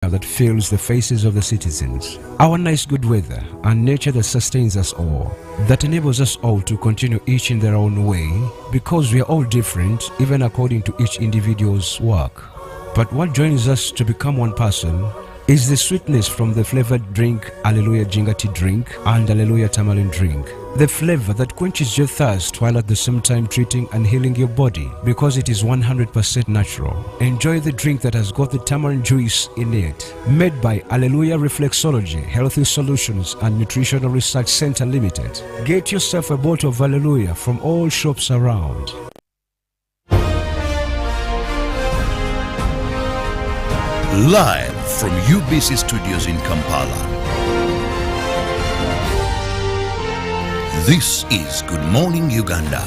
that fills the faces of the citizens. Our nice good weather and nature that sustains us all, that enables us all to continue each in their own way, because we are all different, even according to each individual's work. But what joins us to become one person is the sweetness from the flavored drink Alleluia Jingati drink and Alleluia Tamarind drink. The flavor that quenches your thirst while at the same time treating and healing your body, because it is 100% natural. Enjoy the drink that has got the tamarind juice in it. Made by Alleluia Reflexology, Healthy Solutions and Nutritional Research Center Limited. Get yourself a bottle of Alleluia from all shops around. Live from UBC Studios in Kampala. This is Good Morning Uganda.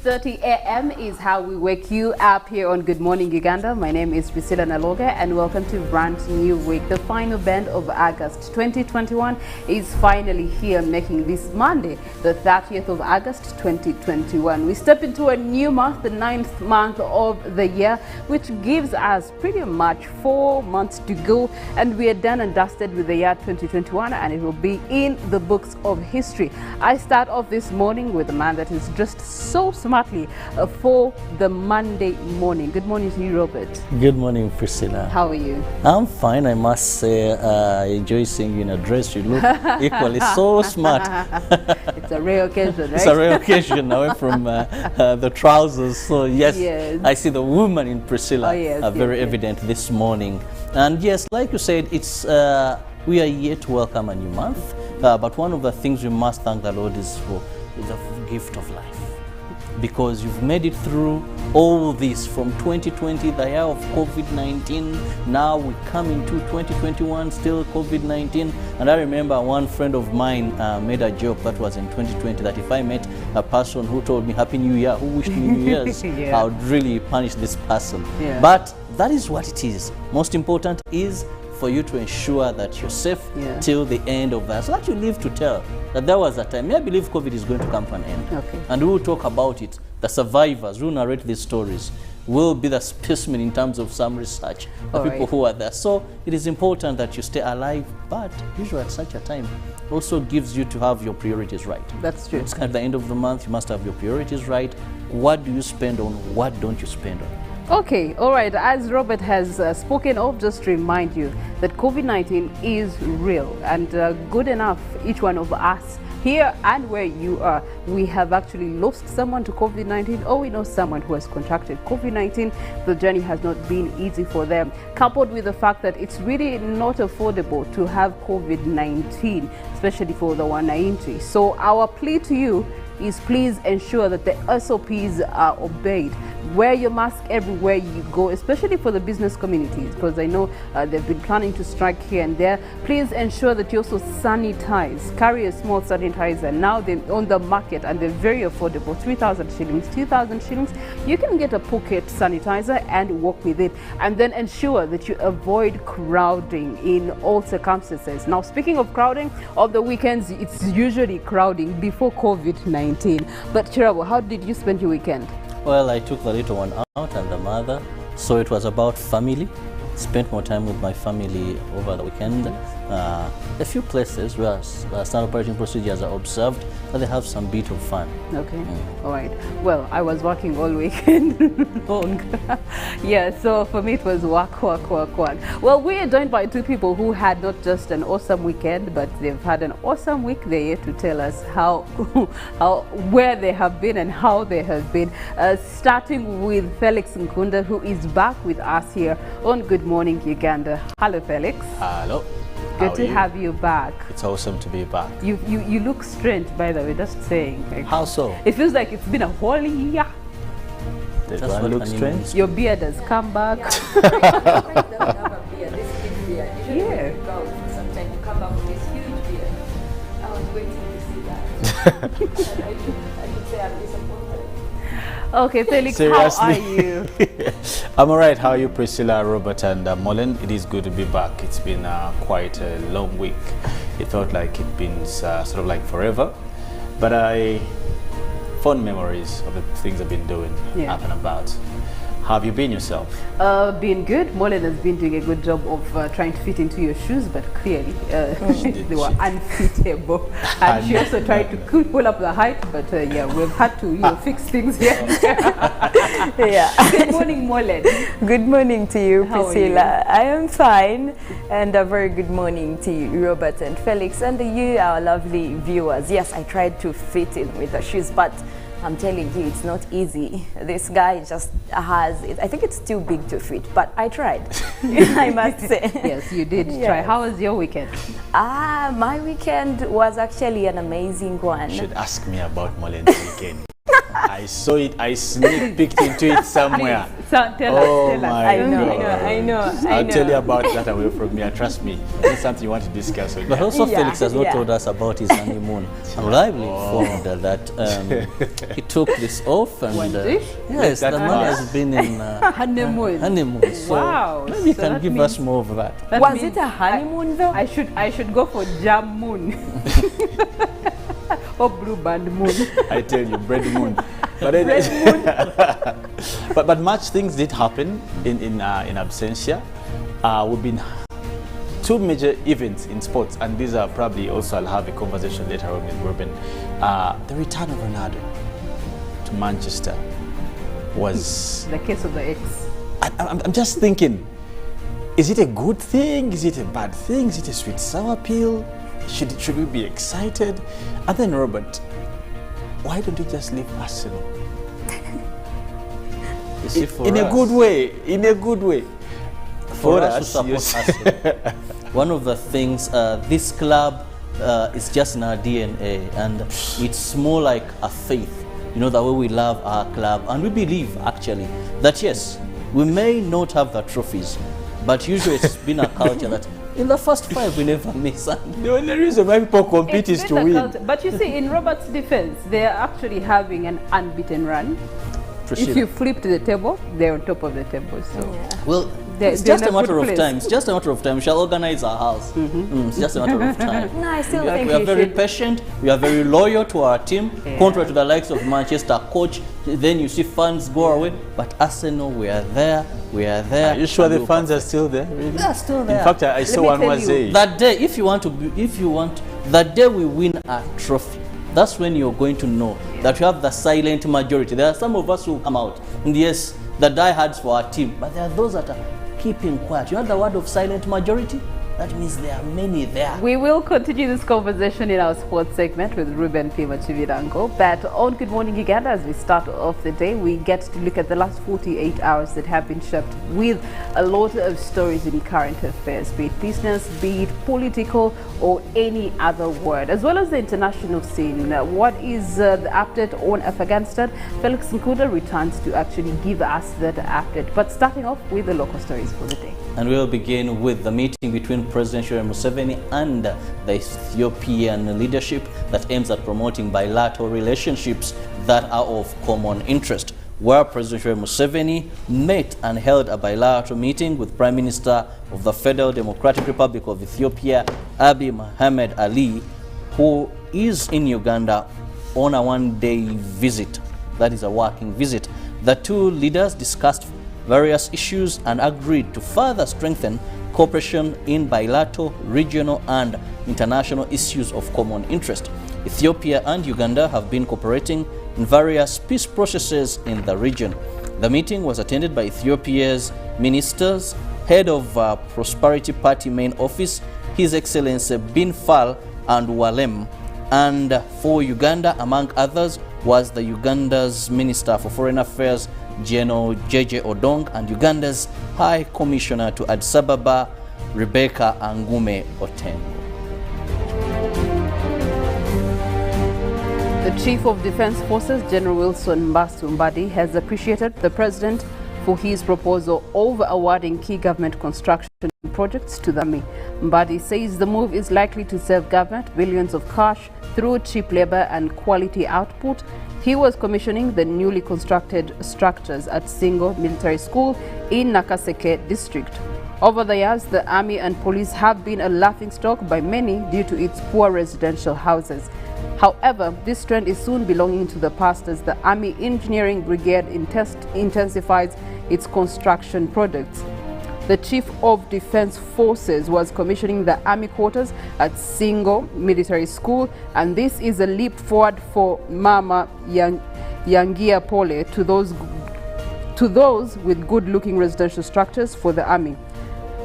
.30 a.m. is how we wake you up here on Good Morning Uganda. My name is Priscilla Nalwoga and welcome to brand new week. The final band of August 2021 is finally here, making this Monday, the 30th of August 2021. We step into a new month, the 9th month of the year, which gives us pretty much 4 months to go, and we are done and dusted with the year 2021, and it will be in the books of history. I start off this morning with a man that is just so smartly for the Monday morning. Good morning to you, Robert. Good morning, Priscilla. How are you? I'm fine, I must say. I enjoy seeing you in a dress. You look equally so smart. It's a rare occasion, right? It's a rare occasion away from the trousers. So yes, I see the woman in Priscilla very evident this morning. And yes, like you said, it's we are here to welcome a new month. But one of the things we must thank the Lord is for the gift of life. Because you've made it through all this from 2020, the year of COVID-19. Now we come into 2021, still COVID-19. And I remember one friend of mine made a joke that was in 2020 that if I met a person who told me Happy New Year, who wished me New Year's, I would really punish this person. But that is what it is. Most important is for you to ensure that you're safe till the end of that, so that you live to tell that there was a time. I believe COVID is going to come to an end, and we will talk about it. The survivors who narrate these stories will be the specimen in terms of some research, the people who are there. So it is important that you stay alive, but usually at such a time also gives you to have your priorities right. That's true. It's at the end of the month, you must have your priorities right. What do you spend on? What don't you spend on? Okay, all right. As Robert has spoken of, just to remind you that COVID-19 is real, and good enough, each one of us here and where you are, we have actually lost someone to COVID-19, or we know someone who has contracted COVID-19. The journey has not been easy for them, coupled with the fact that it's really not affordable to have COVID-19, especially for the wananchi. So our plea to you is please ensure that the SOPs are obeyed. Wear your mask everywhere you go, especially for the business communities, because I know they've been planning to strike here and there. Please ensure that you also sanitize. Carry a small sanitizer. Now they're on the market and they're very affordable. 3,000 shillings, 2,000 shillings. You can get a pocket sanitizer and walk with it. And then ensure that you avoid crowding in all circumstances. Now, speaking of crowding, on the weekends, it's usually crowding before COVID-19. But Kirabo, how did you spend your weekend? Well, I took the little one out and the mother, so it was about family. Spent more time with my family over the weekend. A few places where standard operating procedures are observed, but they have some bit of fun. Okay, all right. Well, I was working all weekend long. Yeah, so for me it was work. Well, we are joined by two people who had not just an awesome weekend, but they've had an awesome week. They're here to tell us where they have been and how they have been. Starting with Felix Nkunda, who is back with us here on Good Morning Uganda. Hello, Felix. Hello. Good to have you back. It's awesome to be back. You look strange, by the way, just saying. Like, how so? It feels like it's been a whole year. Does one look strange? Your beard has come back. Yeah. Don't have a beard, this big beard. Usually Yeah. when you go sometimes you come back with this huge beard. I was waiting to see that. And I should say I'm disappointed. Okay, Felix, Seriously? how are you? I'm alright. How are you, Priscilla, Robert, and Mullen? It is good to be back. It's been quite a long week. It felt like it's been sort of like forever, but fond memories of the things I've been doing up and about. How have you been yourself? Been good. Mollen has been doing a good job of trying to fit into your shoes, but clearly they were unfittable. And she also tried to pull up the height, but yeah, we've had to fix things here. Yeah. Good morning, Mollen. Good morning to you, How Priscilla. I am fine, and a very good morning to you, Robert and Felix, and you, our lovely viewers. Yes, I tried to fit in with the shoes, but I'm telling you, it's not easy. This guy just has it. I think it's too big to fit, but I tried. I must say. Yes, you did try. How was your weekend? My weekend was actually an amazing one. You should ask me about Mullen's weekend. I saw it. I sneak peeked into it somewhere. Tell us. I know. I'll tell you about that away from me. Trust me, it's something you want to discuss with me. But also Felix has not told us about his honeymoon. I'm lively informed that he took this off and yes, the man has been in honeymoon. So wow. maybe you can give us more of that. Was it a honeymoon though? I should go for jam moon. Or blue band moon. I tell you, bread moon. But but much things did happen in absentia. We've been two major events in sports, and these are probably also I'll have a conversation later on with Ruben. The return of Ronaldo to Manchester was the case of the ex. I'm just thinking, is it a good thing? Is it a bad thing? Is it a sweet sour pill? Should we be excited? And then Robert, why don't you just leave Arsenal? In a good way. In a good way. For us to support Arsenal, one of the things, this club is just in our DNA, and it's more like a faith. You know, the way we love our club, and we believe actually that yes, we may not have the trophies, but usually it's been a culture that in the first five we never miss. The only reason why people compete is to win. But you see, in Robert's defense, they are actually having an unbeaten run. Priscilla. If you flip to the table, they're on top of the table. So well, it's just a matter of time. It's just a matter of time. We shall organize our house. It's just a matter of time. No, I still think we are very patient. We are very loyal to our team. Contrary to the likes of Manchester coach, then you see fans go away. But Arsenal, we are there. We are there. Are you sure the fans are still there? Really? They are still there. In fact, I saw one was saying that day. If you want, that day we win a trophy. That's when you're going to know that you have the silent majority. There are some of us who come out, and yes, the diehards for our team, but there are those that are keeping quiet. You know the word of silent majority? That means there are many there. We will continue this conversation in our sports segment with Ruben Pima Chividango. But on Good Morning Uganda, as we start off the day, we get to look at the last 48 hours that have been shaped with a lot of stories in current affairs, be it business, be it political, or any other word, as well as the international scene. What is the update on Afghanistan? Felix Nkunda returns to actually give us that update. But starting off with the local stories for the day. And we'll begin with the meeting between President Yoweri Museveni and the Ethiopian leadership that aims at promoting bilateral relationships that are of common interest, where President Yoweri Museveni met and held a bilateral meeting with Prime Minister of the Federal Democratic Republic of Ethiopia, Abiy Mohamed Ali, who is in Uganda on a one-day visit. That is a working visit. The two leaders discussed various issues and agreed to further strengthen cooperation in bilateral, regional, and international issues of common interest. Ethiopia and Uganda have been cooperating in various peace processes in the region. The meeting was attended by Ethiopia's ministers, head of Prosperity Party main office, His Excellency Binfal and Walem, and for Uganda, among others, was the Uganda's Minister for Foreign Affairs, General JJ Odong, and Uganda's High Commissioner to Addis Ababa, Rebecca Angume Otengo. The Chief of Defense Forces, General Wilson Mbasu Mbadi, has appreciated the President for his proposal of awarding key government construction projects to the Army. Mbadi says the move is likely to save government billions of cash through cheap labor and quality output. He was commissioning the newly constructed structures at Singo Military School in Nakaseke district. Over the years, the Army and police have been a laughingstock by many due to its poor residential houses. However, this trend is soon belonging to the past as the Army Engineering Brigade intensifies its construction projects. The Chief of Defense Forces was commissioning the Army quarters at Singo Military School, and this is a leap forward for Mama Yangia Pole to those with good-looking residential structures for the Army.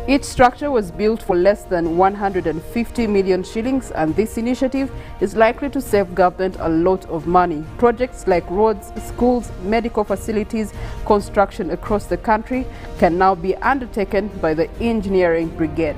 Each structure was built for less than 150 million shillings, and this initiative is likely to save government a lot of money. Projects like roads, schools, medical facilities, construction across the country can now be undertaken by the Engineering Brigade.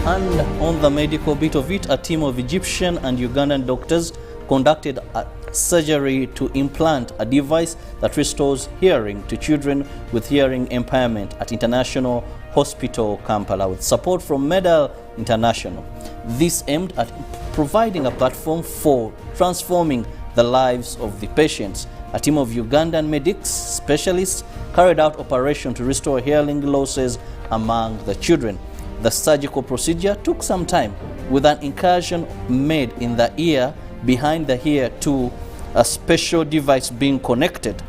And on the medical bit of it, a team of Egyptian and Ugandan doctors conducted a surgery to implant a device that restores hearing to children with hearing impairment at International Hospital Kampala with support from Medal International. This aimed at providing a platform for transforming the lives of the patients. A team of Ugandan medics specialists carried out operation to restore hearing losses among the children. The surgical procedure took some time, with an incursion made in the ear behind the ear to a special device being connected.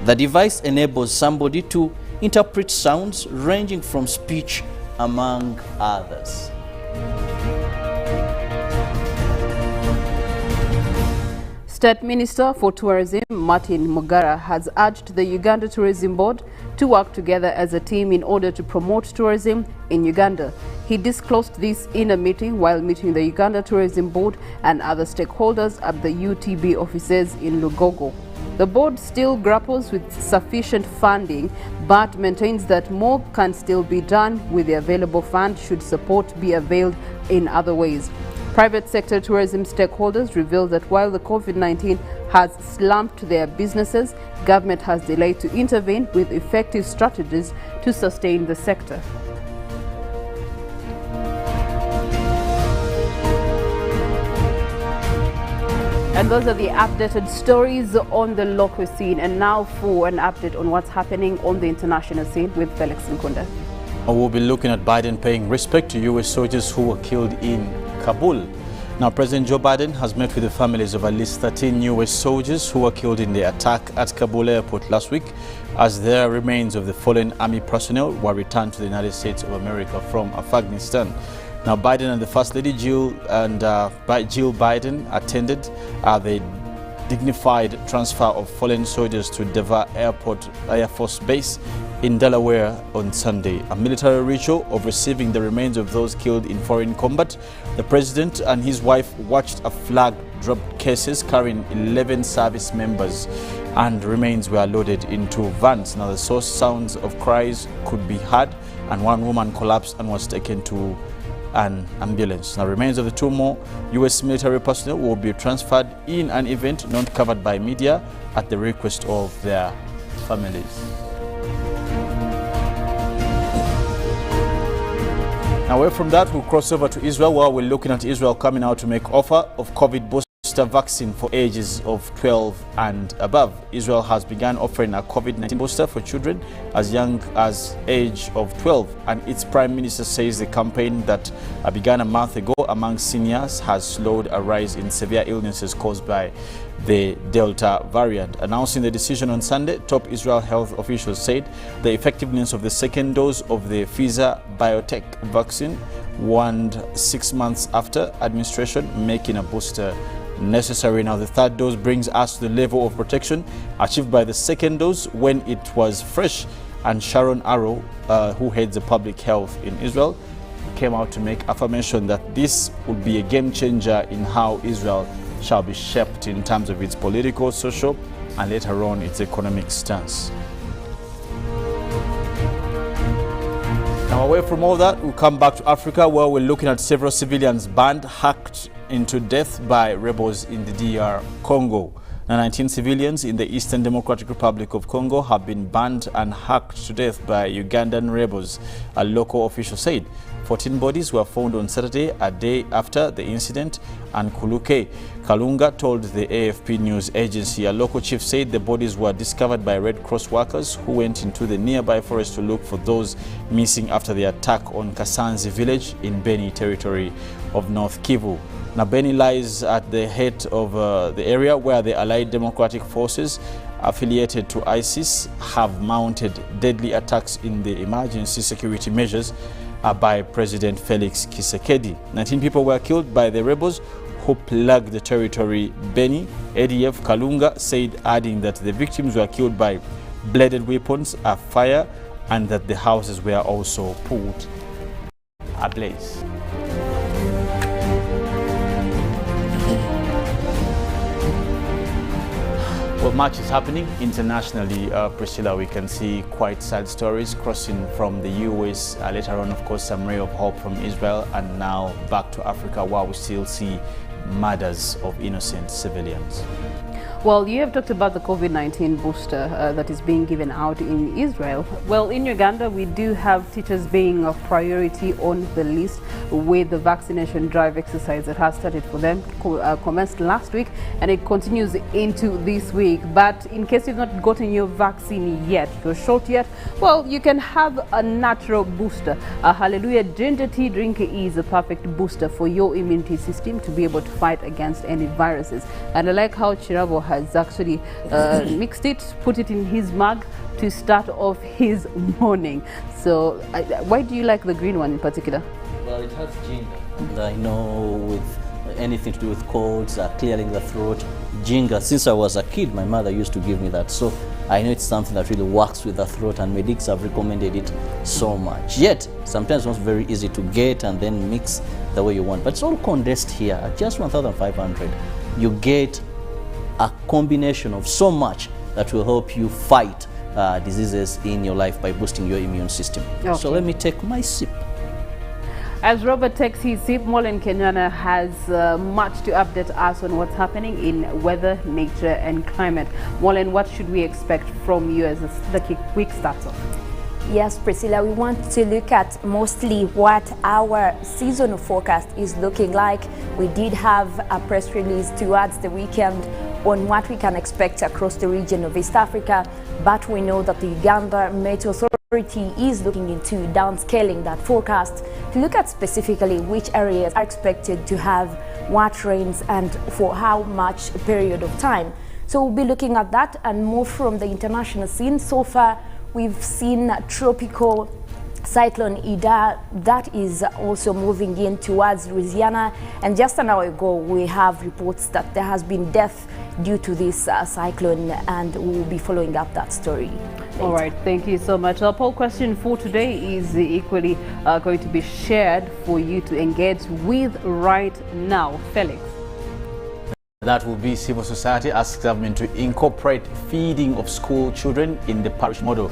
The device enables somebody to interpret sounds ranging from speech, among others. State Minister for Tourism Martin Mugara has urged the Uganda Tourism Board to work together as a team in order to promote tourism in Uganda. He disclosed this in a meeting while meeting the Uganda Tourism Board and other stakeholders at the UTB offices in Lugogo. The board still grapples with sufficient funding but maintains that more can still be done with the available funds should support be availed in other ways. Private sector tourism stakeholders revealed that while the COVID-19 has slumped their businesses, government has delayed to intervene with effective strategies to sustain the sector. And those are the updated stories on the local scene. And now for an update on what's happening on the international scene with Felix Nkunda. We'll be looking at Biden paying respect to U.S. soldiers who were killed in Kabul. Now, President Joe Biden has met with the families of at least 13 U.S. soldiers who were killed in the attack at Kabul airport last week, as their remains of the fallen army personnel were returned to the United States of America from Afghanistan. Now, Biden and the First Lady Jill Biden attended the dignified transfer of fallen soldiers to Deva Air Force Base in Delaware on Sunday. A military ritual of receiving the remains of those killed in foreign combat. The president and his wife watched a flag drop cases carrying 11 service members, and remains were loaded into vans. Now the sounds of cries could be heard, and one woman collapsed and was taken to an ambulance. Now remains of the two more U.S. military personnel will be transferred in an event not covered by media at the request of their families. Now away from that, we'll cross over to Israel, where we're looking at Israel coming out to make offer of COVID booster vaccine for ages of 12 and above. Israel has begun offering a COVID-19 booster for children as young as age of 12, and its prime minister says the campaign that began a month ago among seniors has slowed a rise in severe illnesses caused by the Delta variant. Announcing the decision on Sunday, top Israel health officials said the effectiveness of the second dose of the Pfizer biotech vaccine warned 6 months after administration, making a booster necessary. Now the third dose brings us to the level of protection achieved by the second dose when it was fresh, and Sharon Arrow, who heads the public health in Israel, came out to make affirmation that this would be a game changer in how Israel shall be shaped in terms of its political, social, and later on its economic stance. Now away from all that, we'll come back to Africa, where we're looking at several civilians burned, hacked into death by rebels in the DR Congo. Now 19 civilians in the Eastern Democratic Republic of Congo have been burned and hacked to death by Ugandan rebels, a local official said. 14 bodies were found on Saturday, a day after the incident, and Kuluke Kalunga told the AFP news agency. A local chief said the bodies were discovered by Red Cross workers who went into the nearby forest to look for those missing after the attack on Kasanzi village in Beni territory of North Kivu. Now Beni lies at the head of the area where the Allied Democratic Forces affiliated to ISIS have mounted deadly attacks in the emergency security measures by President Felix Tshisekedi. 19 people were killed by the rebels who plagued the territory. Beni ADF Kalunga said, adding that the victims were killed by bladed weapons, a fire, and that the houses were also put ablaze. Well, much is happening internationally, Priscilla. We can see quite sad stories crossing from the US, later on, of course, some ray of hope from Israel, and now back to Africa, where we still see murders of innocent civilians. Well, you have talked about the COVID-19 booster that is being given out in Israel. Well, in Uganda, we do have teachers being a priority on the list with the vaccination drive exercise that has started for them, commenced last week, and it continues into this week. But in case you've not gotten your vaccine yet, you're short yet, well, you can have a natural booster. A Hallelujah ginger tea drink is a perfect booster for your immunity system to be able to fight against any viruses. And I like how Kirabo has actually mixed it, put it in his mug to start off his morning. So why do you like the green one in particular? Well, it has ginger, and I know with anything to do with colds, clearing the throat, ginger, since I was a kid, my mother used to give me that, so I know it's something that really works with the throat, and medics have recommended it so much. Yet sometimes it's not very easy to get and then mix the way you want, but it's all condensed here at just 1,500. You get a combination of so much that will help you fight diseases in your life by boosting your immune system. Okay. So let me take my sip. As Robert takes his sip, Molen Kenyana has much to update us on what's happening in weather, nature and climate. Molen, what should we expect from you as the quick starts off? Yes, Priscilla, we want to look at mostly what our seasonal forecast is looking like. We did have a press release towards the weekend on what we can expect across the region of East Africa, but we know that the Uganda Met Authority is looking into downscaling that forecast to look at specifically which areas are expected to have what rains and for how much period of time. So we'll be looking at that and more from the international scene. So far, we've seen tropical cyclone Ida that is also moving in towards Louisiana, and just an hour ago we have reports that there has been death due to this cyclone, and we'll be following up that story. All right, thank you so much. Our poll question for today is equally going to be shared for you to engage with right now. Felix. That will be civil society asks government to incorporate feeding of school children in the parish model.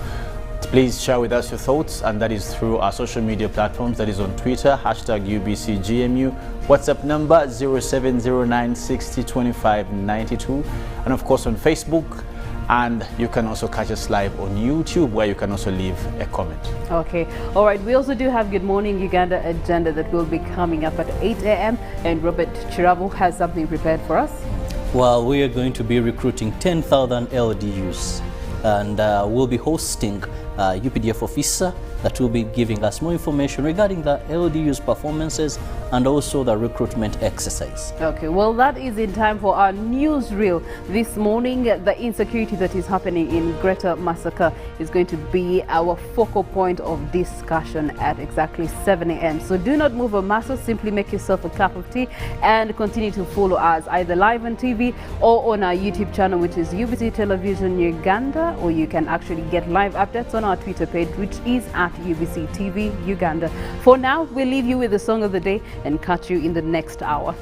Please share with us your thoughts, and that is through our social media platforms. That is on Twitter, #UBCGMU, WhatsApp number 0709602592, and of course on Facebook. And you can also catch us live on YouTube, where you can also leave a comment. Okay. All right. We also do have Good Morning Uganda agenda that will be coming up at 8 a.m. And Robert Kirabo has something prepared for us. Well, we are going to be recruiting 10,000 LDUs, and we'll be hosting a UPDF officer that will be giving us more information regarding the LDU's performances and also the recruitment exercise. Okay, well, that is in time for our newsreel this morning. The insecurity that is happening in Greater Masaka is going to be our focal point of discussion at exactly 7 a.m. So do not move a muscle, simply make yourself a cup of tea and continue to follow us either live on TV or on our YouTube channel, which is UBC Television Uganda, or you can actually get live updates on our Twitter page, which is at UBC TV Uganda. For now, we'll leave you with the song of the day and catch you in the next hour.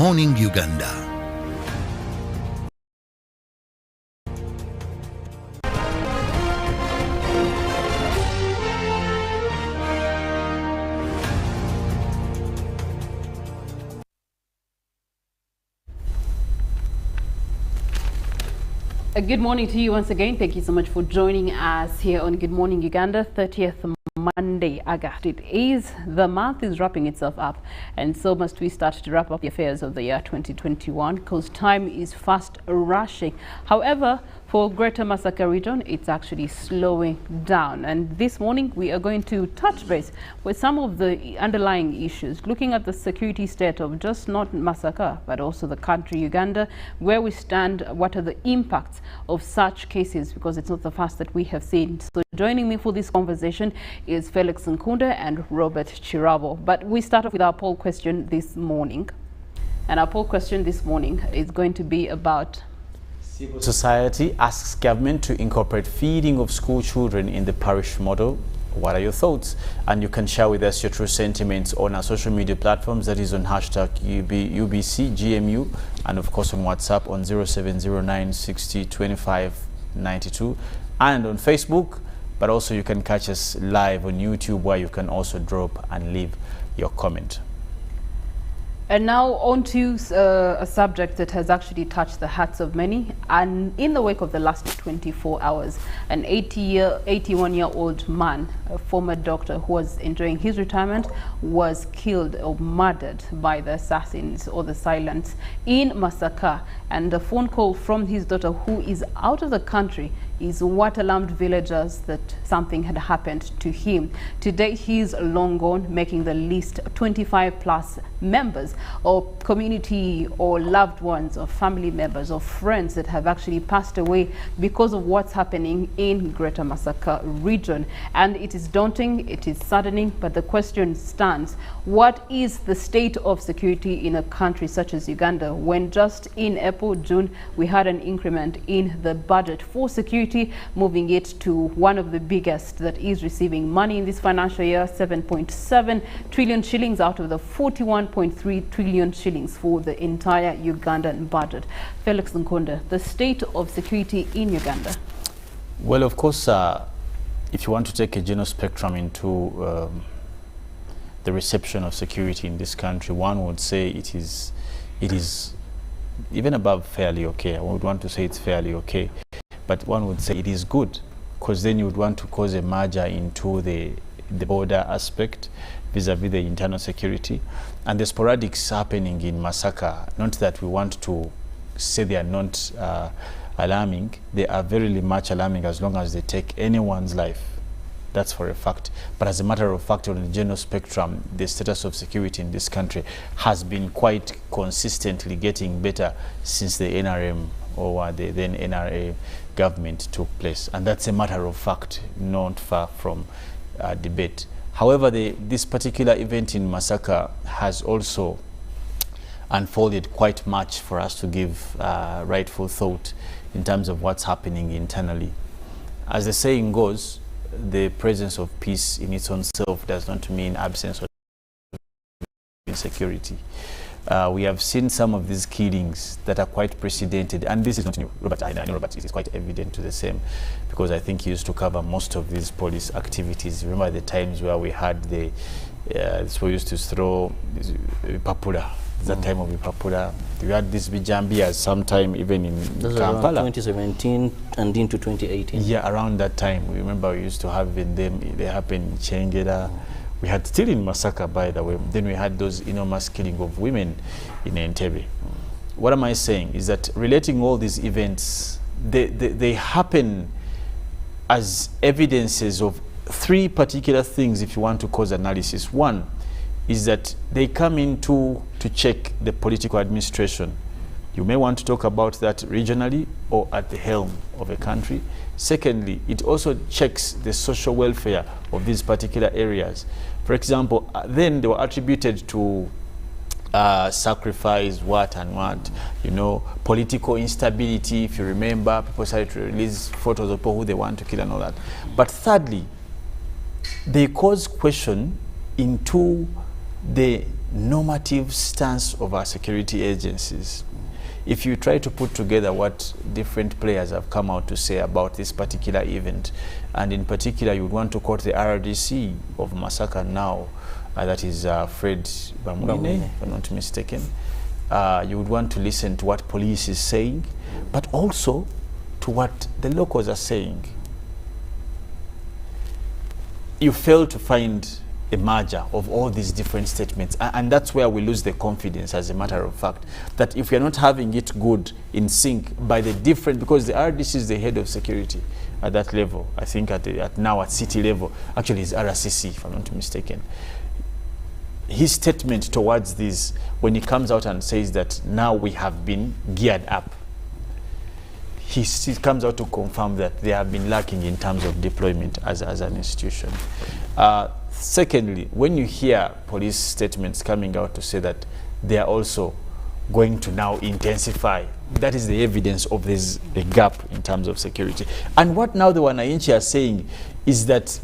Morning Uganda. Good morning to you once again. Thank you so much for joining us here on Good Morning Uganda, 30th Monday, August. It is, the month is wrapping itself up, and so must we start to wrap up the affairs of the year 2021, because time is fast rushing. However, for Greater Masaka region, it's actually slowing down. And this morning, we are going to touch base with some of the underlying issues, looking at the security state of just not Masaka, but also the country Uganda, where we stand, what are the impacts of such cases, because it's not the first that we have seen. So joining me for this conversation is Felix Nkunda and Robert Kirabo. But we start off with our poll question this morning. And our poll question this morning is going to be about civil society asks government to incorporate feeding of school children in the parish model. What are your thoughts? And you can share with us your true sentiments on our social media platforms, that is on hashtag UBCGMU, and of course on WhatsApp on 0709 60 25 92, and on Facebook. But also you can catch us live on YouTube, where you can also drop and leave your comment. And now on to a subject that has actually touched the hearts of many. And in the wake of the last 24 hours, an 81-year-old man, a former doctor who was enjoying his retirement, was killed or murdered by the assassins or the silents in Masaka. And the phone call from his daughter, who is out of the country, is what alarmed villagers that something had happened to him. Today, he is long gone, making the list 25 plus members or community or loved ones or family members or friends that have actually passed away because of what's happening in Greater Masaka region. And it is daunting, it is saddening, but the question stands: what is the state of security in a country such as Uganda, when just in April, June, we had an increment in the budget for security, moving it to one of the biggest that is receiving money in this financial year, 7.7 trillion shillings out of the 41.3 trillion shillings for the entire Ugandan budget. Felix Nkunda, the state of security in Uganda. Well, of course, if you want to take a general spectrum into the reception of security in this country, one would say it is even above fairly okay. I would want to say it's fairly okay, but one would say it is good, because then you would want to cause a merger into the border aspect vis-a-vis the internal security. And the sporadics happening in Masaka, not that we want to say they are not alarming, they are very much alarming as long as they take anyone's life. That's for a fact. But as a matter of fact, on the general spectrum, the status of security in this country has been quite consistently getting better since the NRM or the then NRA government took place. And that's a matter of fact, not far from debate. However, this particular event in Masaka has also unfolded quite much for us to give rightful thought in terms of what's happening internally. As the saying goes, the presence of peace in its own self does not mean absence of insecurity. We have seen some of these killings that are quite precedented, and this is not new. Robert, I know Robert is quite evident to the same, because I think he used to cover most of these police activities. Remember the times where we had the, we used to throw papura. That time of Papura, we had this Bijambias sometime even in Kampala. 2017 and into 2018. Yeah, around that time. We remember we used to have them, they happened in Chengeda. We had still in Masaka, by the way. Then we had those enormous killing of women in Entebbe. What am I saying is that relating all these events, they happen as evidences of three particular things if you want to cause analysis. One is that they come in to check the political administration. You may want to talk about that regionally or at the helm of a country. Secondly, it also checks the social welfare of these particular areas. For example, then they were attributed to sacrifice, what and what, you know, political instability. If you remember, people started to release photos of people who they want to kill and all that. But thirdly, they cause question into the normative stance of our security agencies, if you try to put together what different players have come out to say about this particular event, and in particular you would want to quote the RDC of Masaka now, that is Fred Bamwine, if I'm not mistaken. You would want to listen to what police is saying, but also to what the locals are saying. You fail to find a merger of all these different statements, and that's where we lose the confidence, as a matter of fact, that if we are not having it good in sync by the different, because the RDC is the head of security at that level, I think now at city level, actually it's RCC if I'm not mistaken. His statement towards this, when he comes out and says that now we have been geared up, he comes out to confirm that they have been lacking in terms of deployment as an institution. Secondly, when you hear police statements coming out to say that they are also going to now intensify, that is the evidence of there's a gap in terms of security. And what now the Wananchi are saying is that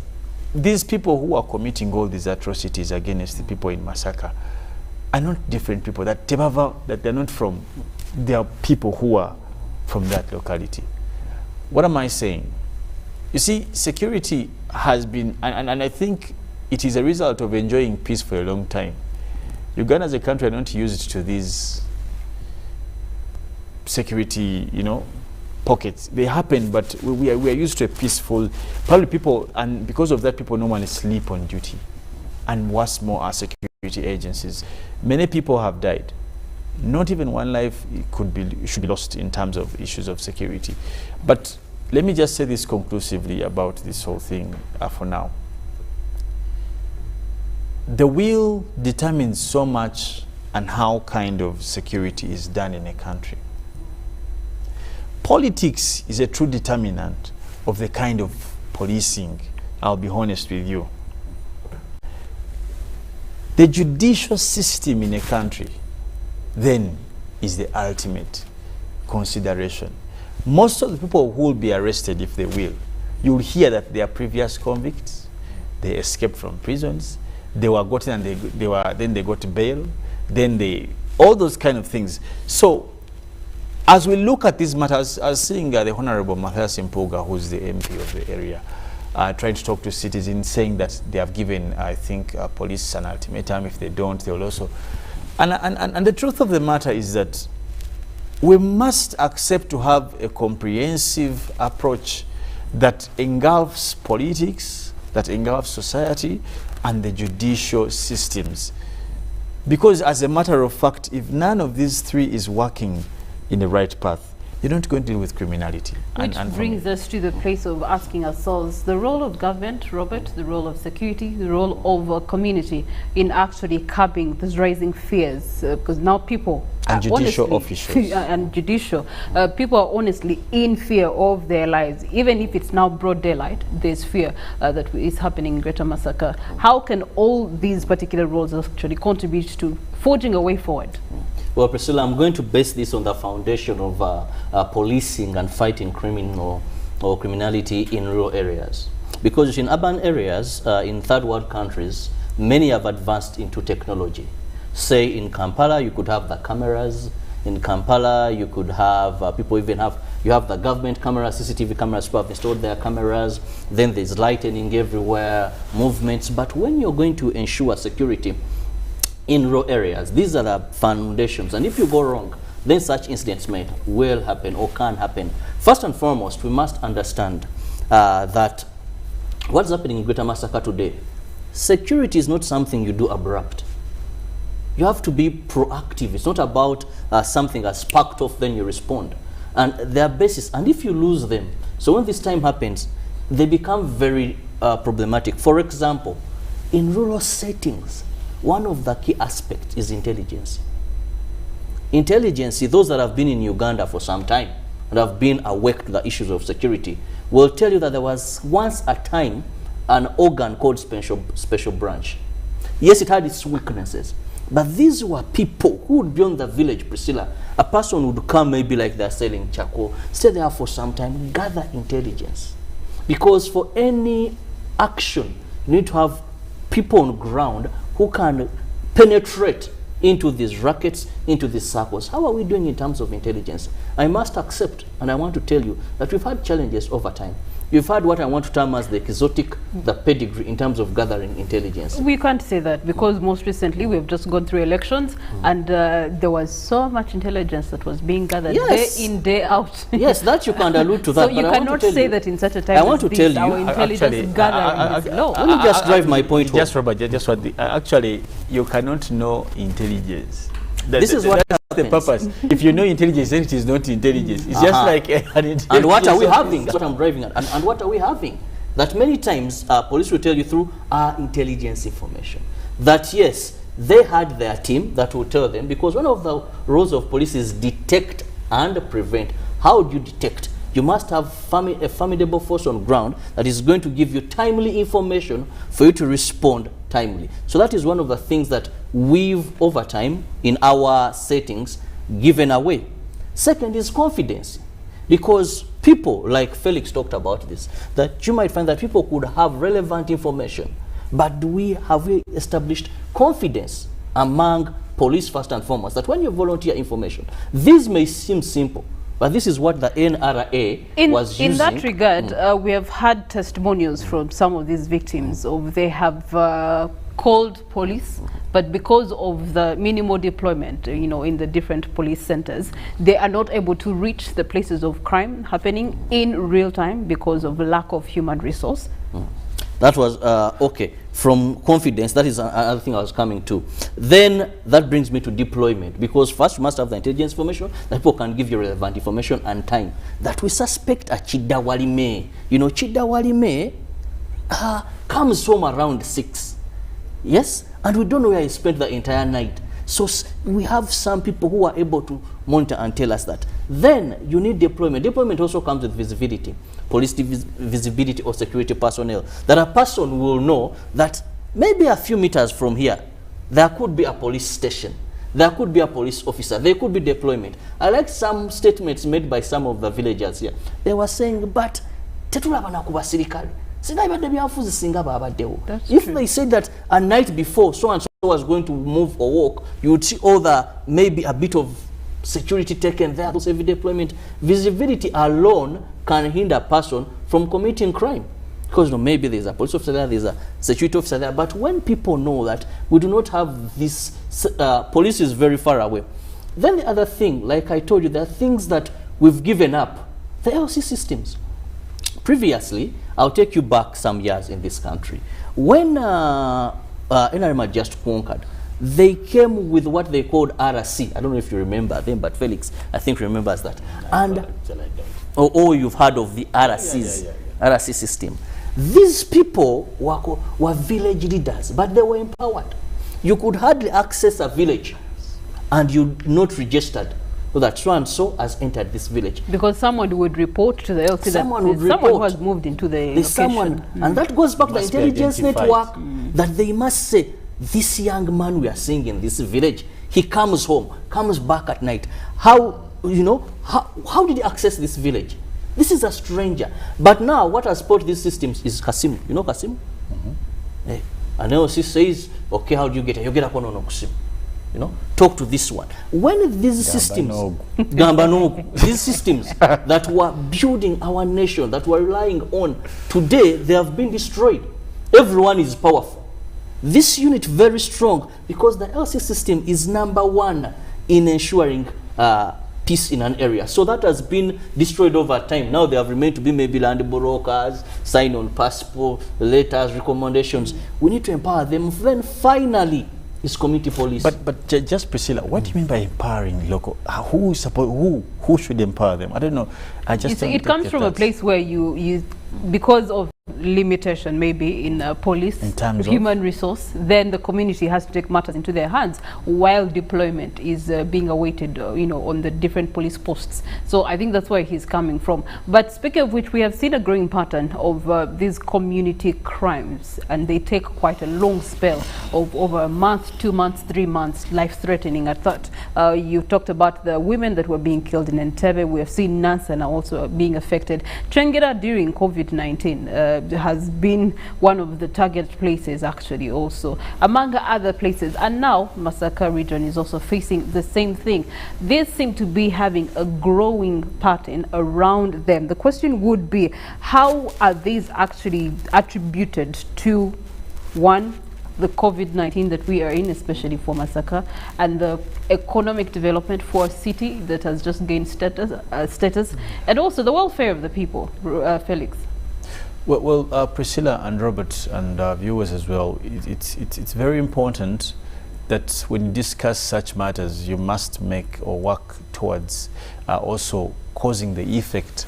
these people who are committing all these atrocities against the people in Masaka are not different people, that they're not from, they are people who are from that locality. What am I saying? You see, security has been, and I think it is a result of enjoying peace for a long time. Uganda as a country are not used to these security, pockets. They happen, but we are used to a peaceful, probably people, and because of that, people normally sleep on duty. And what's more, our security agencies. Many people have died. Not even one life should be lost in terms of issues of security. But let me just say this conclusively about this whole thing for now. The will determines so much and how kind of security is done in a country. Politics is a true determinant of the kind of policing, I'll be honest with you. The judicial system in a country then is the ultimate consideration. Most of the people who will be arrested, if they will, you will hear that they are previous convicts, they escaped from prisons, they were gotten and then they got bail, then all those kind of things. So as we look at these matters, I was seeing the Honorable Matthias Mpuga, who's the MP of the area, trying to talk to citizens, saying that they have given, I think, police an ultimatum. If they don't, they will also. And the truth of the matter is that we must accept to have a comprehensive approach that engulfs politics, that engulfs society, and the judicial systems. Because as a matter of fact, if none of these three is working in the right path, you don't go and deal with criminality. Which brings us to the place of asking ourselves the role of government, Robert, the role of security, the role of a community in actually curbing these rising fears, because now people and judicial officials and judicial people are honestly in fear of their lives. Even if it's now broad daylight, there's fear that is happening in Greater Masaka. How can all these particular roles actually contribute to forging a way forward? Well, Priscilla, I'm going to base this on the foundation of policing and fighting criminal or criminality in rural areas. Because in urban areas, in third world countries, many have advanced into technology. Say in Kampala, you could have the cameras. In Kampala, you could have, you have the government cameras, CCTV cameras, people have installed their cameras. Then there's lighting everywhere, movements. But when you're going to ensure security in rural areas, these are the foundations, and if you go wrong, then such incidents will happen or can happen. First and foremost, we must understand that what's happening in Greater Masaka today, security is not something you do abrupt. You have to be proactive. It's not about something that's sparked off, then you respond. And their basis, and if you lose them, so when this time happens, they become very problematic. For example, in rural settings, one of the key aspects is intelligence. Intelligence, those that have been in Uganda for some time and have been awake to the issues of security will tell you that there was once a time an organ called special branch. Yes, it had its weaknesses, but these were people who would be on the village, Priscilla. A person would come, maybe like they're selling charcoal, stay there for some time, gather intelligence. Because for any action, you need to have people on ground who can penetrate into these rackets, into these circles. How are we doing in terms of intelligence? I must accept, and I want to tell you, that we've had challenges over time. You've had what I want to term as the exotic, the pedigree in terms of gathering intelligence. We can't say that because most recently we've just gone through elections and there was so much intelligence that was being gathered day in, day out. Yes, that you can allude to that. So you cannot say that in such a time I want to tell you, our intelligence gathering is low. Let me just drive my point just home. Robert, just what actually you cannot know intelligence. This is what that's the purpose. If you know intelligence, then it is not intelligence. It's just like an intelligence. And what are we having? That's what I'm driving at. And what are we having? That many times police will tell you through our intelligence information that yes, they had their team that will tell them, because one of the roles of police is detect and prevent. How do you detect? You must have a formidable force on ground that is going to give you timely information for you to respond timely. So that is one of the things that we've, over time, in our settings, given away. Second is confidence. Because people, like Felix talked about this, that you might find that people could have relevant information, but have we established confidence among police first and foremost, that when you volunteer information, this may seem simple, but this is what the NRA was using. In that regard, we have had testimonials from some of these victims of they have called police, but because of the minimal deployment, in the different police centers, they are not able to reach the places of crime happening in real time because of lack of human resource. That was okay. From confidence, that is another thing I was coming to. Then that brings me to deployment, because first you must have the intelligence information that people can give you relevant information and time. That we suspect a Chidawalime. Chidawalime comes home around 6. Yes, and we don't know where he spent the entire night. So we have some people who are able to monitor and tell us that. Then you need deployment. Deployment also comes with visibility, police visibility or security personnel. That a person will know that maybe a few meters from here, there could be a police station. There could be a police officer. There could be deployment. I like some statements made by some of the villagers here. They were saying, but tetulabana ku basirikale. If they said that a night before so and so was going to move or walk, you would see maybe a bit of security taken there. Those heavy deployment, visibility alone can hinder a person from committing crime, because maybe there's a police officer there, there's a security officer there. But when people know that we do not have this, police is very far away. Then the other thing, like I told you, there are things that we've given up. The LC systems. Previously, I'll take you back some years in this country. When NRM just conquered, they came with what they called RC. I don't know if you remember them, but Felix, I think, remembers that. And you've heard of the RCs, RC system. These people were village leaders, but they were empowered. You could hardly access a village and you're not registered. So that so and so has entered this village. Because someone would report to the LC someone who has moved into the location. And that goes back to the intelligence network that they must say, this young man we are seeing in this village, he comes home, comes back at night. How did he access this village? This is a stranger. But now what has put these systems is Kasimu. You know Kasimu? And LC says, okay, how do you get it? You get up on Kasimu. Talk to this one. When these systems, these systems that were building our nation, that were relying on, today they have been destroyed. Everyone is powerful. This unit very strong because the LC system is #1 in ensuring peace in an area. So that has been destroyed over time. Now they have remained to be maybe land brokers, sign on passport, letters, recommendations. We need to empower them. Then finally, is community police. But just Priscilla, what do you mean by empowering local? Who should empower them? I don't know. It comes from a place where you because of limitation maybe in police, in terms human of resource, then the community has to take matters into their hands while deployment is being awaited on the different police posts. So I think that's where he's coming from. But speaking of which, we have seen a growing pattern of these community crimes, and they take quite a long spell of over a month, 2 months, 3 months, life-threatening at that. You talked about the women that were being killed in Entebbe. We have seen Nansen also being affected. Chengera during COVID-19, has been one of the target places actually also, among other places. And now Masaka region is also facing the same thing. They seem to be having a growing pattern around them. The question would be, how are these actually attributed to, one, the COVID-19 that we are in, especially for Masaka, and the economic development for a city that has just gained status, and also the welfare of the people, Felix? Well, Priscilla and Robert and viewers as well, it's very important that when you discuss such matters, you must make or work towards also causing the effect.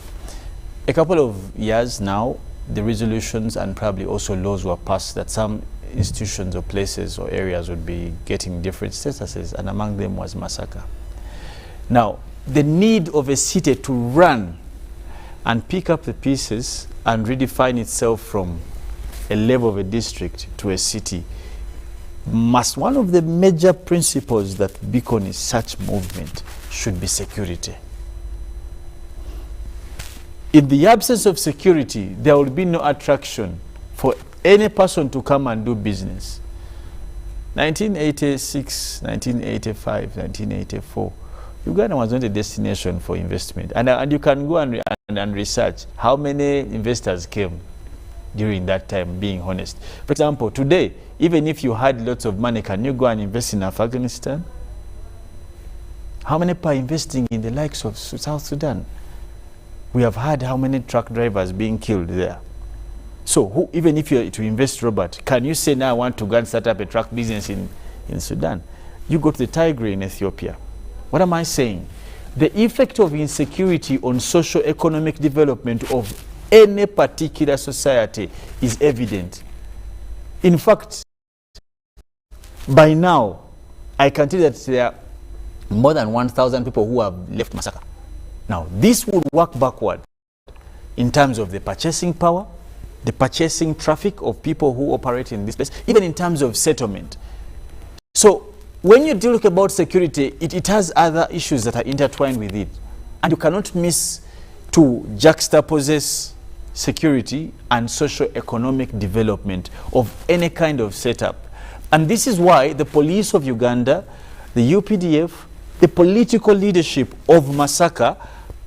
A couple of years now, the resolutions and probably also laws were passed that some institutions or places or areas would be getting different statuses, and among them was Masaka. Now, the need of a city to run and pick up the pieces and redefine itself from a level of a district to a city must, one of the major principles that beacon is such movement should be security. In the absence of security, there will be no attraction for any person to come and do business. 1986, 1985, 1984, Uganda was not a destination for investment. And you can go and research how many investors came during that time, being honest. For example, today, even if you had lots of money, can you go and invest in Afghanistan? How many people are investing in the likes of South Sudan? We have had how many truck drivers being killed there. So even if you're to invest, Robert, can you say now I want to go and start up a truck business in Sudan? You go to the Tigray in Ethiopia. What am I saying? The effect of insecurity on socio-economic development of any particular society is evident. In fact, by now, I can tell that there are more than 1,000 people who have left Masaka. Now, this will work backward in terms of the purchasing power, the purchasing traffic of people who operate in this place, even in terms of settlement. So when you talk about security, it has other issues that are intertwined with it. And you cannot miss to juxtapose security and socio-economic development of any kind of setup. And this is why the police of Uganda, the UPDF, the political leadership of Masaka,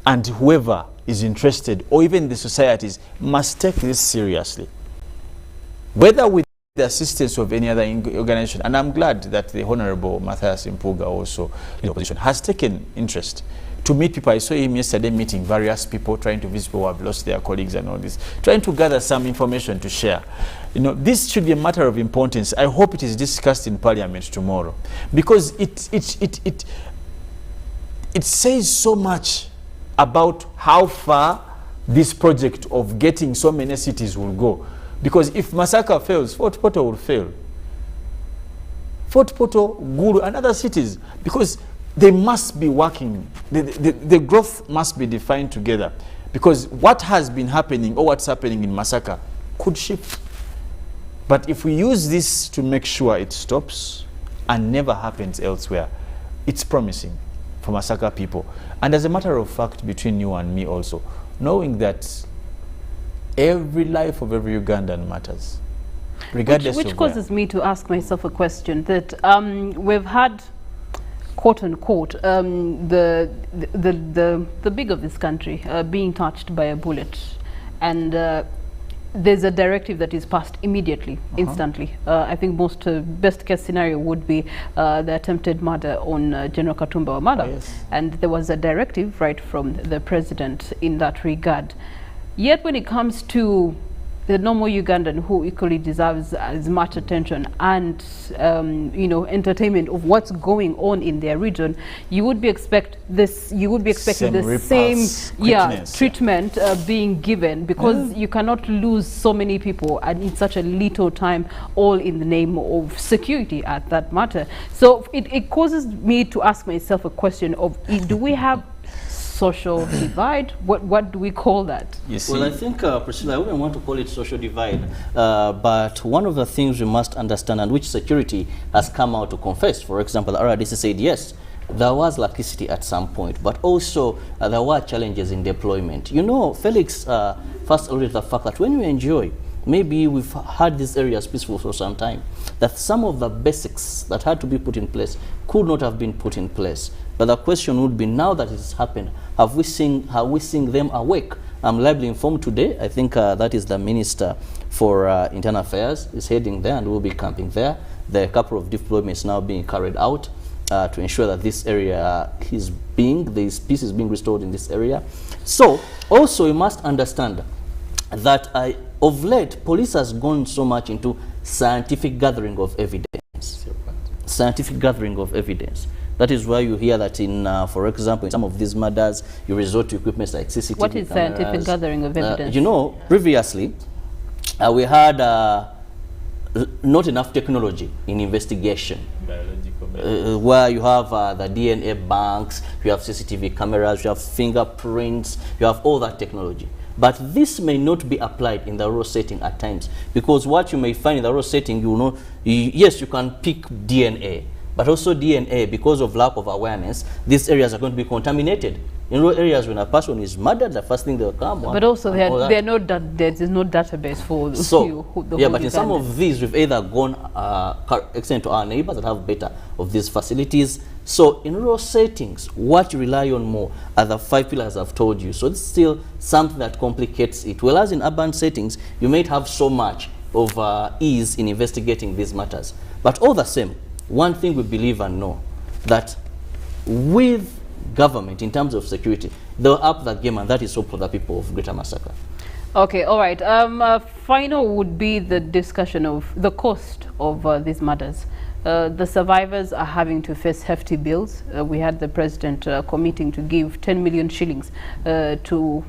and whoever is interested, or even the societies, must take this seriously, whether with the assistance of any other organization. And I'm glad that the Honorable Matthias Mpuga, also in the opposition, has taken interest to meet people. I saw him yesterday meeting various people, trying to visit people who have lost their colleagues and all this, trying to gather some information to share. You know, this should be a matter of importance. I hope it is discussed in Parliament tomorrow, because it says so much about how far this project of getting so many cities will go. Because if Masaka fails, Fort Portal will fail. Fort Portal, Gulu, and other cities, because they must be working. The growth must be defined together. Because what has been happening, or what's happening in Masaka, could shift. But if we use this to make sure it stops and never happens elsewhere, it's promising for Masaka people. And as a matter of fact, between you and me also, knowing that every life of every Ugandan matters, regardless which of causes me to ask myself a question that we've had, quote unquote, the big of this country being touched by a bullet, and there's a directive that is passed immediately, instantly. I think most best case scenario would be the attempted murder on General Katumba Wamala. Yes. And there was a directive right from the president in that regard. Yet when it comes to the normal Ugandan, who equally deserves as much attention and you know, entertainment of what's going on in their region, you would be expecting the same treatment being given, because you cannot lose so many people and in such a little time, all in the name of security at that matter. So it causes me to ask myself a question of, do we have social divide? What do we call that? You see? Well, I think, Priscilla, I wouldn't want to call it social divide, but one of the things we must understand, and which security has come out to confess, for example, the RDC said, yes, there was laxity at some point, but also there were challenges in deployment. You know, Felix first alluded to the fact that when you enjoy maybe we've had these areas peaceful for some time, that some of the basics that had to be put in place could not have been put in place. But the question would be, now that it's happened, have we seen them awake? I'm liably informed today, I think that is the Minister for Internal Affairs is heading there and will be camping there. There are a couple of deployments now being carried out to ensure that this area this peace is being restored in this area. So also you must understand that of late, police has gone so much into scientific gathering of evidence. Scientific gathering of evidence. That is why you hear that in, for example, in some of these murders, you resort to equipment like CCTV What is cameras. scientific gathering of evidence? You know, previously, we had not enough technology in investigation. Where you have the DNA banks, you have CCTV cameras, you have fingerprints, you have all that technology. But this may not be applied in the raw setting at times, because what you may find in the raw setting, you know, yes, you can pick DNA, but also DNA, because of lack of awareness, these areas are going to be contaminated. In rural areas, when a person is murdered, the first thing they'll come. But also, there is no database for but in some of these, we've either gone extend to our neighbors that have better of these facilities. So in rural settings, what you rely on more are the 5 pillars I've told you. So it's still something that complicates it. Whereas in urban settings, you may have so much of ease in investigating these matters. But all the same, one thing we believe and know, that with government, in terms of security, they'll up that game, and that is hope for the people of Greater Masaka. Okay, all right. Final would be the discussion of the cost of these murders. The survivors are having to face hefty bills. We had the president committing to give 10 million shillings to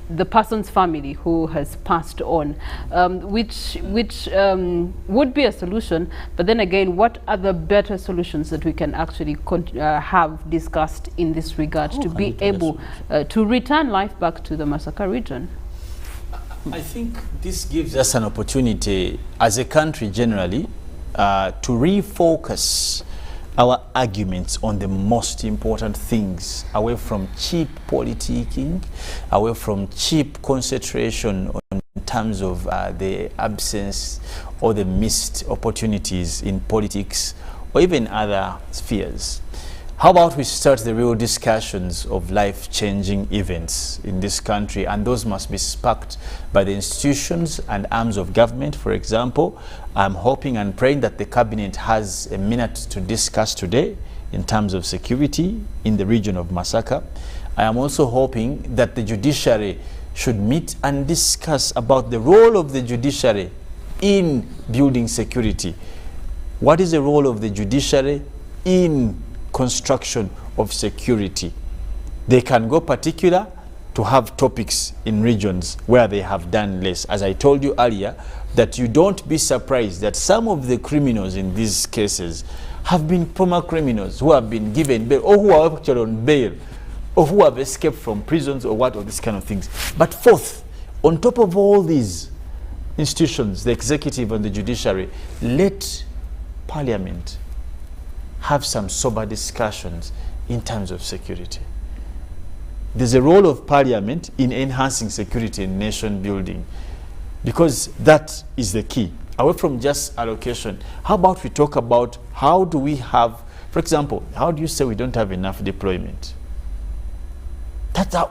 the person's family who has passed on, which would be a solution. But then again, what are the better solutions that we can actually have discussed in this regard to be able to return life back to the Masaka region? I think this gives us an opportunity as a country generally to refocus our arguments on the most important things, away from cheap politicking, away from cheap concentration on terms of the absence or the missed opportunities in politics or even other spheres. How about we start the real discussions of life-changing events in this country, and those must be sparked by the institutions and arms of government. For example, I'm hoping and praying that the cabinet has a minute to discuss today in terms of security in the region of Masaka. I am also hoping that the judiciary should meet and discuss about the role of the judiciary in building security. What is the role of the judiciary in construction of security? They can go particular to have topics in regions where they have done less. As I told you earlier, that you don't be surprised that some of the criminals in these cases have been former criminals who have been given bail, or who are actually on bail, or who have escaped from prisons, or what, or these kind of things. But fourth, on top of all these institutions, the executive and the judiciary, let Parliament have some sober discussions in terms of security. There's a role of Parliament in enhancing security and nation building, because that is the key. Away from just allocation, how about we talk about how do we have, for example, how do you say we don't have enough deployment?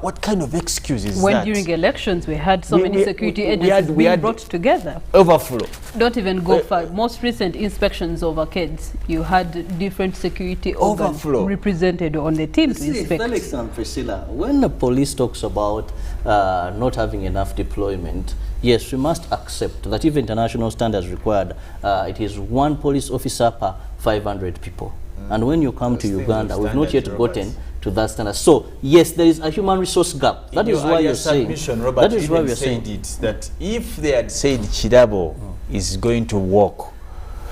What kind of excuse is that? When during elections we had so many security agencies being brought together. Overflow. Don't even go far. Most recent inspections of arcades, you had different security organs represented on the team to inspect. Felix and Priscilla, when the police talks about not having enough deployment, yes, we must accept that if international standards required, it is 1 police officer per 500 people. And when you come to Uganda, we've not yet gotten to that standard. So yes, there is a human resource gap. That is why you're saying. Robert, that is why we're saying it, that if they had said Kirabo is going to work,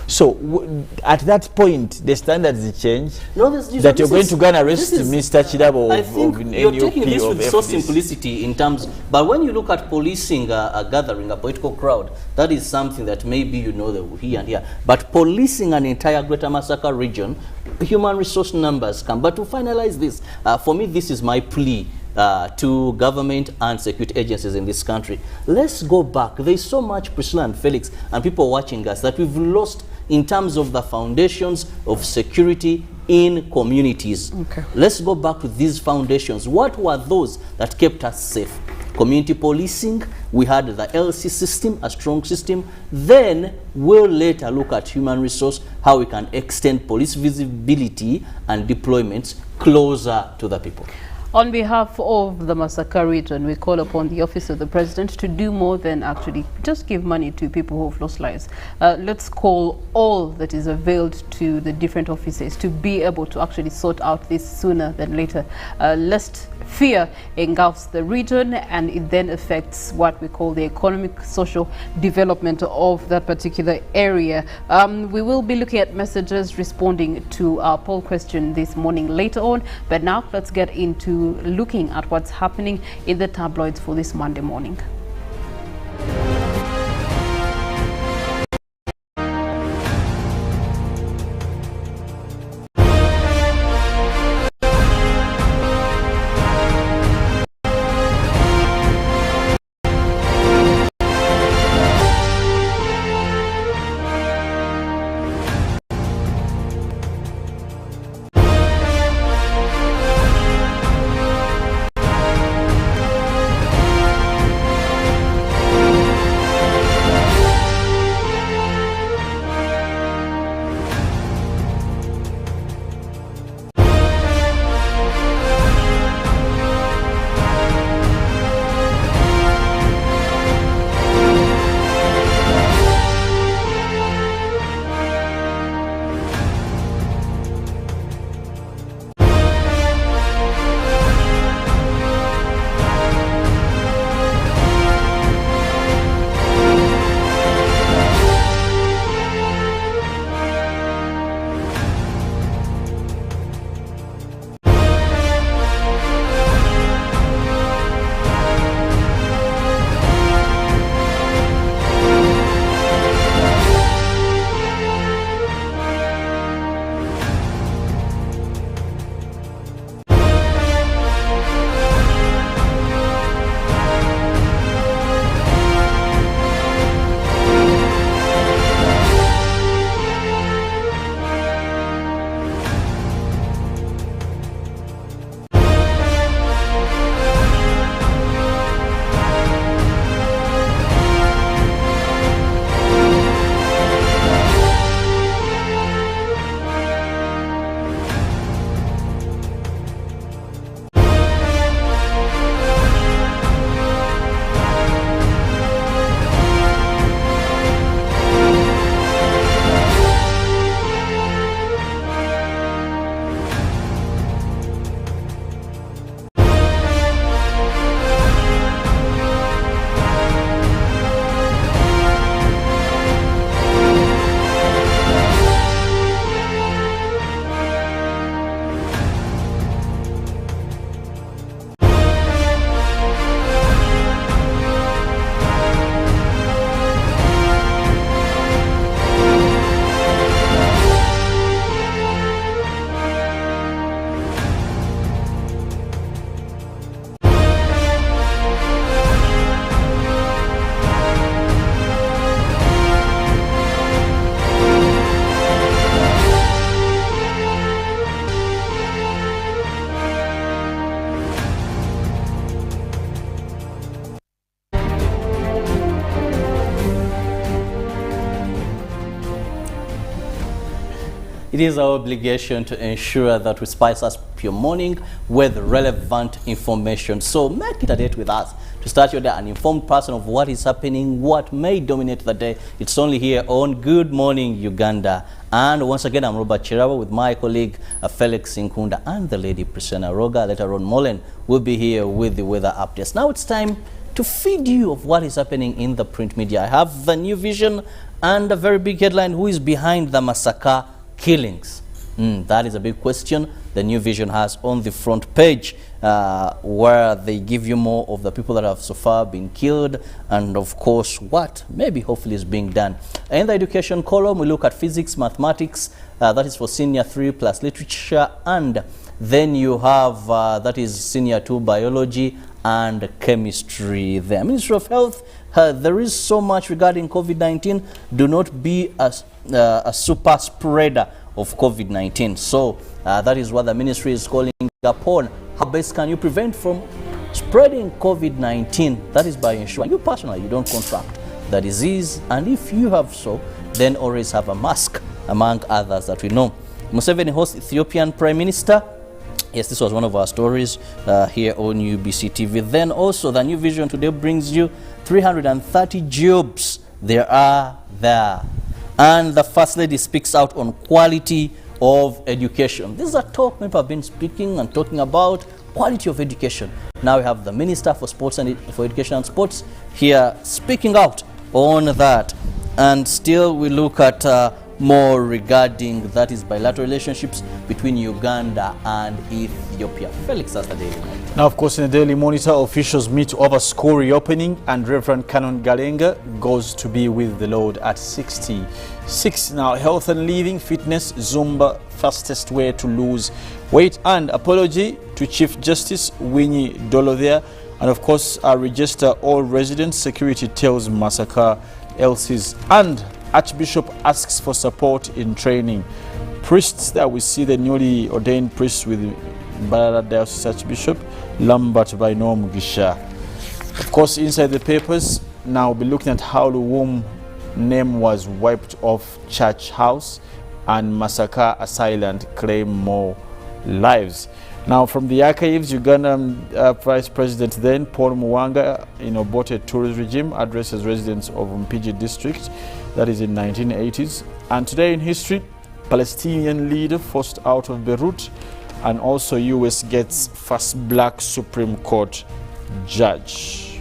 so at that point the standards change. No, that you're going to go and arrest Mr. Kirabo of an you're taking this with so simplicity in terms. But when you look at policing a gathering, a political crowd, that is something that maybe you know that here and here. But policing an entire Greater Masaka region, human resource numbers come. But to finalize this, for me, this is my plea to government and security agencies in this country. Let's go back. There's so much, Priscilla and Felix, and people watching us, that we've lost in terms of the foundations of security in communities. Okay. Let's go back to these foundations. What were those that kept us safe? Community policing, we had the LC system, a strong system. Then we'll later look at human resource, how we can extend police visibility and deployments closer to the people. On behalf of the Masaka region, we call upon the Office of the President to do more than actually just give money to people who have lost lives. Let's call all that is availed to the different offices to be able to actually sort out this sooner than later, lest fear engulfs the region and it then affects what we call the economic, social development of that particular area. We will be looking at messages responding to our poll question this morning later on, but now let's get into looking at what's happening in the tabloids for this Monday morning. It is our obligation to ensure that we spice up your morning with relevant information. So make it a date with us to start your day an informed person of what is happening, what may dominate the day. It's only here on Good Morning Uganda. And once again, I'm Robert Kirabo with my colleague Felix Nkunda and the lady Priscilla Roga. Later on, Molen will be here with the weather updates. Now it's time to feed you of what is happening in the print media. I have the New Vision and a very big headline: who is behind the Masaka killings? That is a big question. The New Vision has on the front page where they give you more of the people that have so far been killed and of course what maybe hopefully is being done. In the education column, we look at physics, mathematics, that is for senior 3 plus literature and Then you have, that is Senior 2 Biology and Chemistry there. Ministry of Health, there is so much regarding COVID-19. Do not be a super spreader of COVID-19. So that is what the ministry is calling upon. How best can you prevent from spreading COVID-19? That is by ensuring you personally, you don't contract the disease. And if you have so, then always have a mask, among others that we know. Museveni hosts Ethiopian Prime Minister. Yes, this was one of our stories here on UBC TV. Then also the New Vision today brings you 330 jobs there are there. And the First Lady speaks out on quality of education. This is a talk people have been speaking and talking about quality of education. Now we have the Minister for Sports and for Education and Sports here speaking out on that. And still we look at more regarding, that is, bilateral relationships between Uganda and Ethiopia. Felix, that's the Daily Monitor. Now, of course, in the Daily Monitor, officials meet over school reopening, and Reverend Canon Galenga goes to be with the Lord at 66. Now, health and living, fitness, Zumba, fastest way to lose weight, and apology to Chief Justice Winnie Dolo there. And of course, register all residents, security tells Massacre LCs, and Archbishop asks for support in training. Priests that we see the newly ordained priest with Barara Diocese Archbishop Lambert Baino Mugisha. Of course, inside the papers, now we'll be looking at how the womb name was wiped off church house, and Massacre assailant claim more lives. Now, from the archives, Ugandan Vice President then, Paul Muwanga, aborted tourist regime, addresses residents of Mpigi district, that is in 1980s. And today in history, Palestinian leader forced out of Beirut, and also US gets first black Supreme Court judge.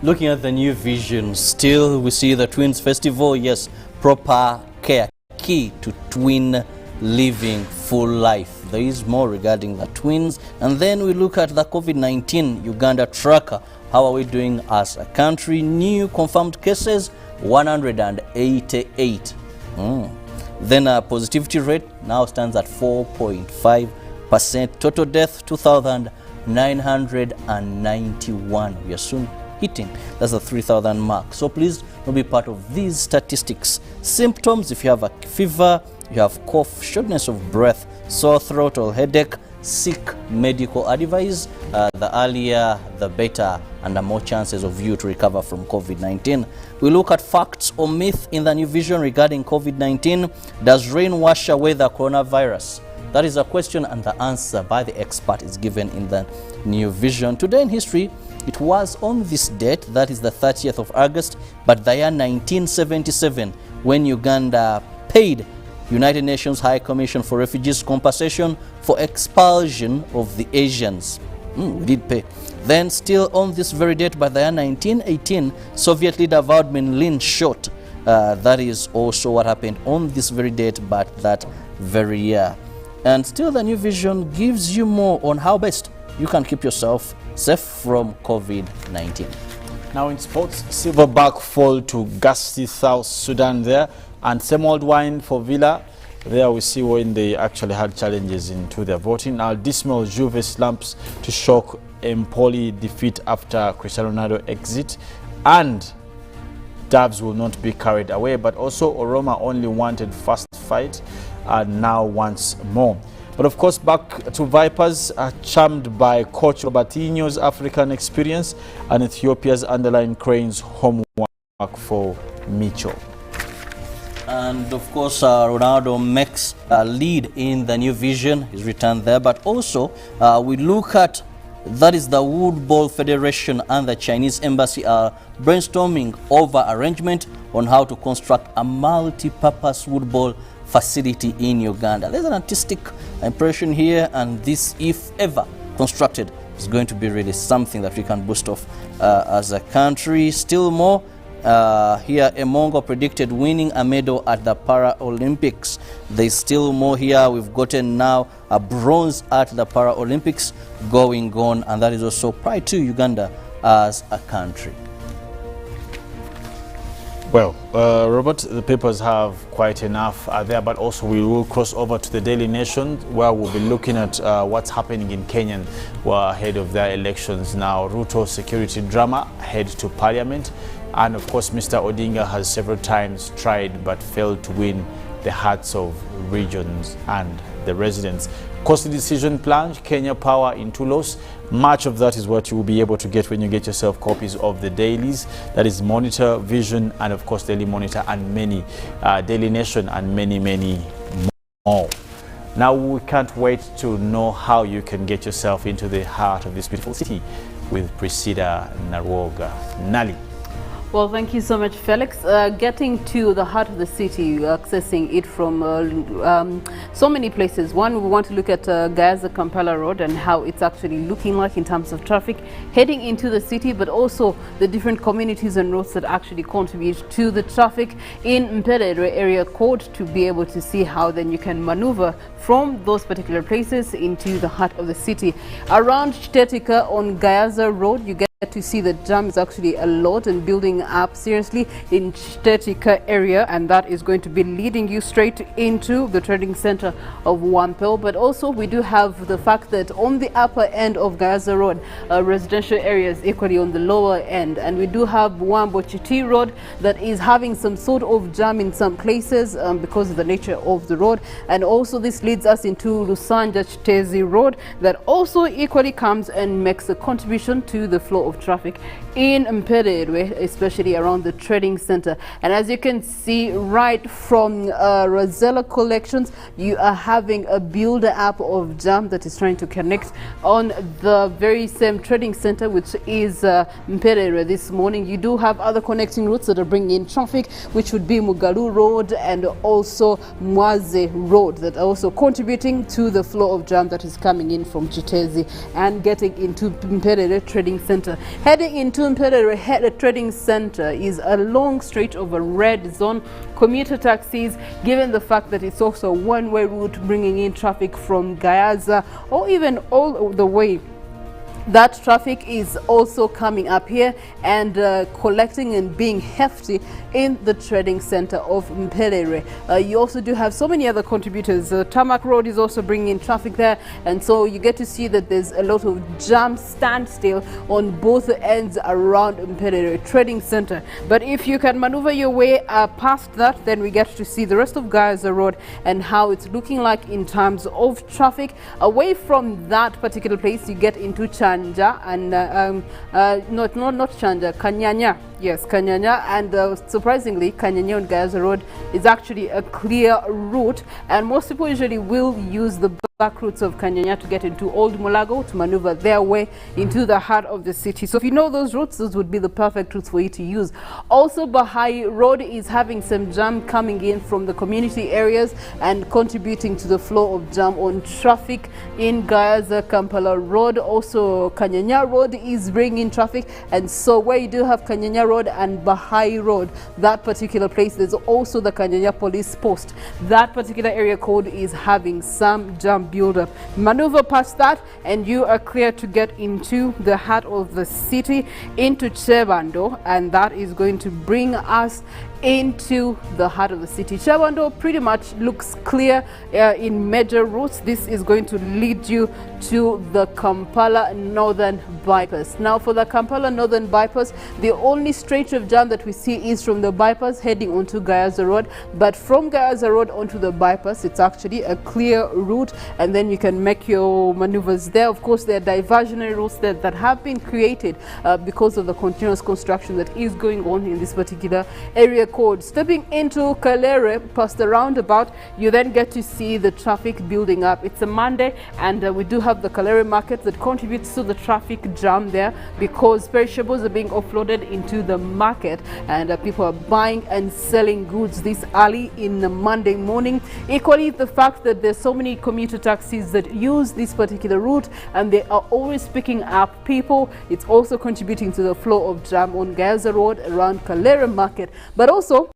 Looking at the New Vision, still we see the Twins Festival. Yes, proper care, key to twin living full life. There is more regarding the twins. And then we look at the COVID-19 Uganda tracker. How are we doing as a country? New confirmed cases, 188. Then a positivity rate now stands at 4.5%. Total death, 2,991. We are soon hitting, that's the 3,000 mark. So please don't be part of these statistics. Symptoms: if you have a fever, you have cough, shortness of breath, sore throat or headache, seek medical advice. The earlier, the better, and the more chances of you to recover from COVID-19. We look at facts or myth in the New Vision regarding COVID-19. Does rain wash away the coronavirus? That is a question, and the answer by the expert is given in the New Vision. Today in history, it was on this date, that is the 30th of August, but the year 1977, when Uganda paid United Nations High Commission for Refugees compensation for expulsion of the Asians. We did pay. Then still on this very date, by the year 1918, Soviet leader Vladimir Lenin shot. That is also what happened on this very date, but that very year. And still the New Vision gives you more on how best you can keep yourself safe from COVID-19. Now in sports, Silverback fall to Gasti, South Sudan there, and same old wine for Villa. There we see when they actually had challenges into their voting. Now dismal Juve slumps to shock Empoli defeat after Cristiano Ronaldo exit, and Doves will not be carried away, but also Oroma only wanted first fight and now wants more. But of course, back to Vipers, charmed by coach Robertinho's African experience and Ethiopia's underlying Cranes homework for Micho. And of course, Ronaldo makes a lead in the New Vision, his return there. But also, we look at, that is the Wood Ball Federation and the Chinese Embassy are brainstorming over arrangement on how to construct a multi-purpose wood ball facility in Uganda. There's an artistic impression here, and this, if ever constructed, is going to be really something that we can boast off as a country. Still more, here Emongo predicted winning a medal at the Paralympics. There's still more here. We've gotten now a bronze at the Paralympics going on, and that is also pride to Uganda as a country. Well, Robert, the papers have quite enough there, but also we will cross over to the Daily Nation, where we'll be looking at what's happening in Kenya ahead of their elections now. Ruto security drama head to Parliament, and of course Mr. Odinga has several times tried but failed to win the hearts of regions and the residents. Costly decision plunge, Kenya Power into loss. Much of that is what you will be able to get when you get yourself copies of the dailies. That is Monitor, Vision, and of course Daily Monitor, and many, Daily Nation, and many more. Now we can't wait to know how you can get yourself into the heart of this beautiful city with Priscilla Nalwoga. Nali. Well, thank you so much, Felix. Getting to the heart of the city, accessing it from so many places. One, we want to look at Gaza-Kampala Road and how it's actually looking like in terms of traffic heading into the city, but also the different communities and roads that actually contribute to the traffic in Mperere area code, to be able to see how then you can maneuver from those particular places into the heart of the city. Around Chitetika on Gaza Road, you get to see the jam is actually a lot and building up seriously in Chitetika area, and that is going to be leading you straight into the trading center of Wampel. But also we do have the fact that on the upper end of Gaza Road, residential areas equally on the lower end, and we do have Wambo Chiti Road that is having some sort of jam in some places because of the nature of the road. And also this leads us into Lusanja Chitezi Road that also equally comes and makes a contribution to the flow of traffic in Mperere, especially around the trading center. And as you can see right from Rosella Collections, you are having a build up of jam that is trying to connect on the very same trading center, which is Mperere this morning. You do have other connecting routes that are bringing in traffic, which would be Mugalu Road and also Mwaze Road, that are also contributing to the flow of jam that is coming in from Chitezi and getting into Mperere Trading Center. Heading into Mperere Trading Center is a long stretch of a red zone. Commuter taxis, given the fact that it's also a one-way route bringing in traffic from Gaza or even all the way, that traffic is also coming up here and collecting and being hefty in the trading center of Mperere. You also do have so many other contributors. Tarmac Road is also bringing in traffic there, and so you get to see that there's a lot of jam standstill on both ends around Mperere Trading Center. But if you can maneuver your way past that, then we get to see the rest of Gaza Road and how it's looking like in terms of traffic. Away from that particular place, you get into Chanja and not Chanja, Kanyanya. Yes, Kanyanya, and surprisingly, Kanyanya on Gaza Road is actually a clear route, and most people usually will use the back routes of Kanyanya to get into Old Mulago to maneuver their way into the heart of the city. So if you know those routes, those would be the perfect routes for you to use. Also, Bahai Road is having some jam coming in from the community areas and contributing to the flow of jam on traffic in Gaza Kampala Road. Also, Kanyanya Road is bringing traffic, and so where you do have Kanyanya Road and Bahai Road, that particular place, there's also the Kanyanya police post. That particular area code is having some jam build up. Maneuver past that and you are clear to get into the heart of the city, into Chebando, and that is going to bring us into the heart of the city. Chebando pretty much looks clear in major routes. This is going to lead you to the Kampala Northern Bypass. Now for the Kampala Northern Bypass, the only stretch of jam that we see is from the bypass heading onto Gaza Road, but from Gaza Road onto the bypass, it's actually a clear route, and then you can make your maneuvers there. Of course, there are diversionary routes that have been created because of the continuous construction that is going on in this particular area code. Stepping into Kalere past the roundabout, you then get to see the traffic building up. It's a Monday, and we do have the Kalere market that contributes to the traffic jam there because perishables are being offloaded into the market, and people are buying and selling goods this early in the Monday morning. Equally, the fact that there's so many commuter taxis that use this particular route and they are always picking up people, it's also contributing to the flow of jam on Gaza Road around Kalere market. But also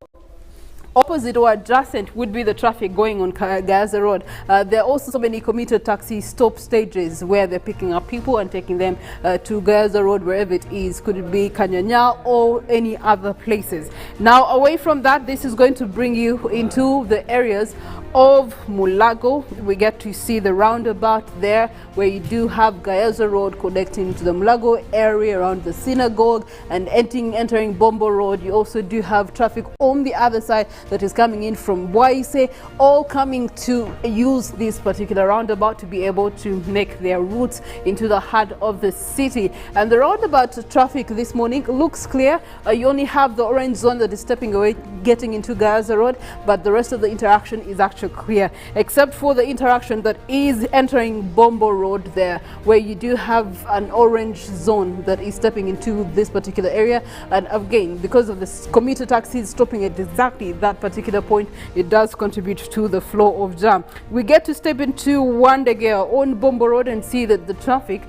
Opposite or adjacent would be the traffic going on Gaza Road. There are also so many commuter taxi stop stages where they're picking up people and taking them to Gaza Road, wherever it is. Could it be Kanyanya or any other places? Now, away from that, this is going to bring you into the areas of Mulago. We get to see the roundabout there where you do have Gaza Road connecting to the Mulago area around the synagogue and entering Bombo Road. You also do have traffic on the other side that is coming in from Waise, all coming to use this particular roundabout to be able to make their routes into the heart of the city. And the roundabout traffic this morning looks clear. You only have the orange zone that is stepping away, getting into Gaza Road, but the rest of the interaction is actually clear, except for the interaction that is entering Bombo Road there, where you do have an orange zone that is stepping into this particular area. And again, because of the commuter taxis stopping at exactly that particular point, it does contribute to the flow of jam. We get to step into Wandegea on Bombo Road and see that the traffic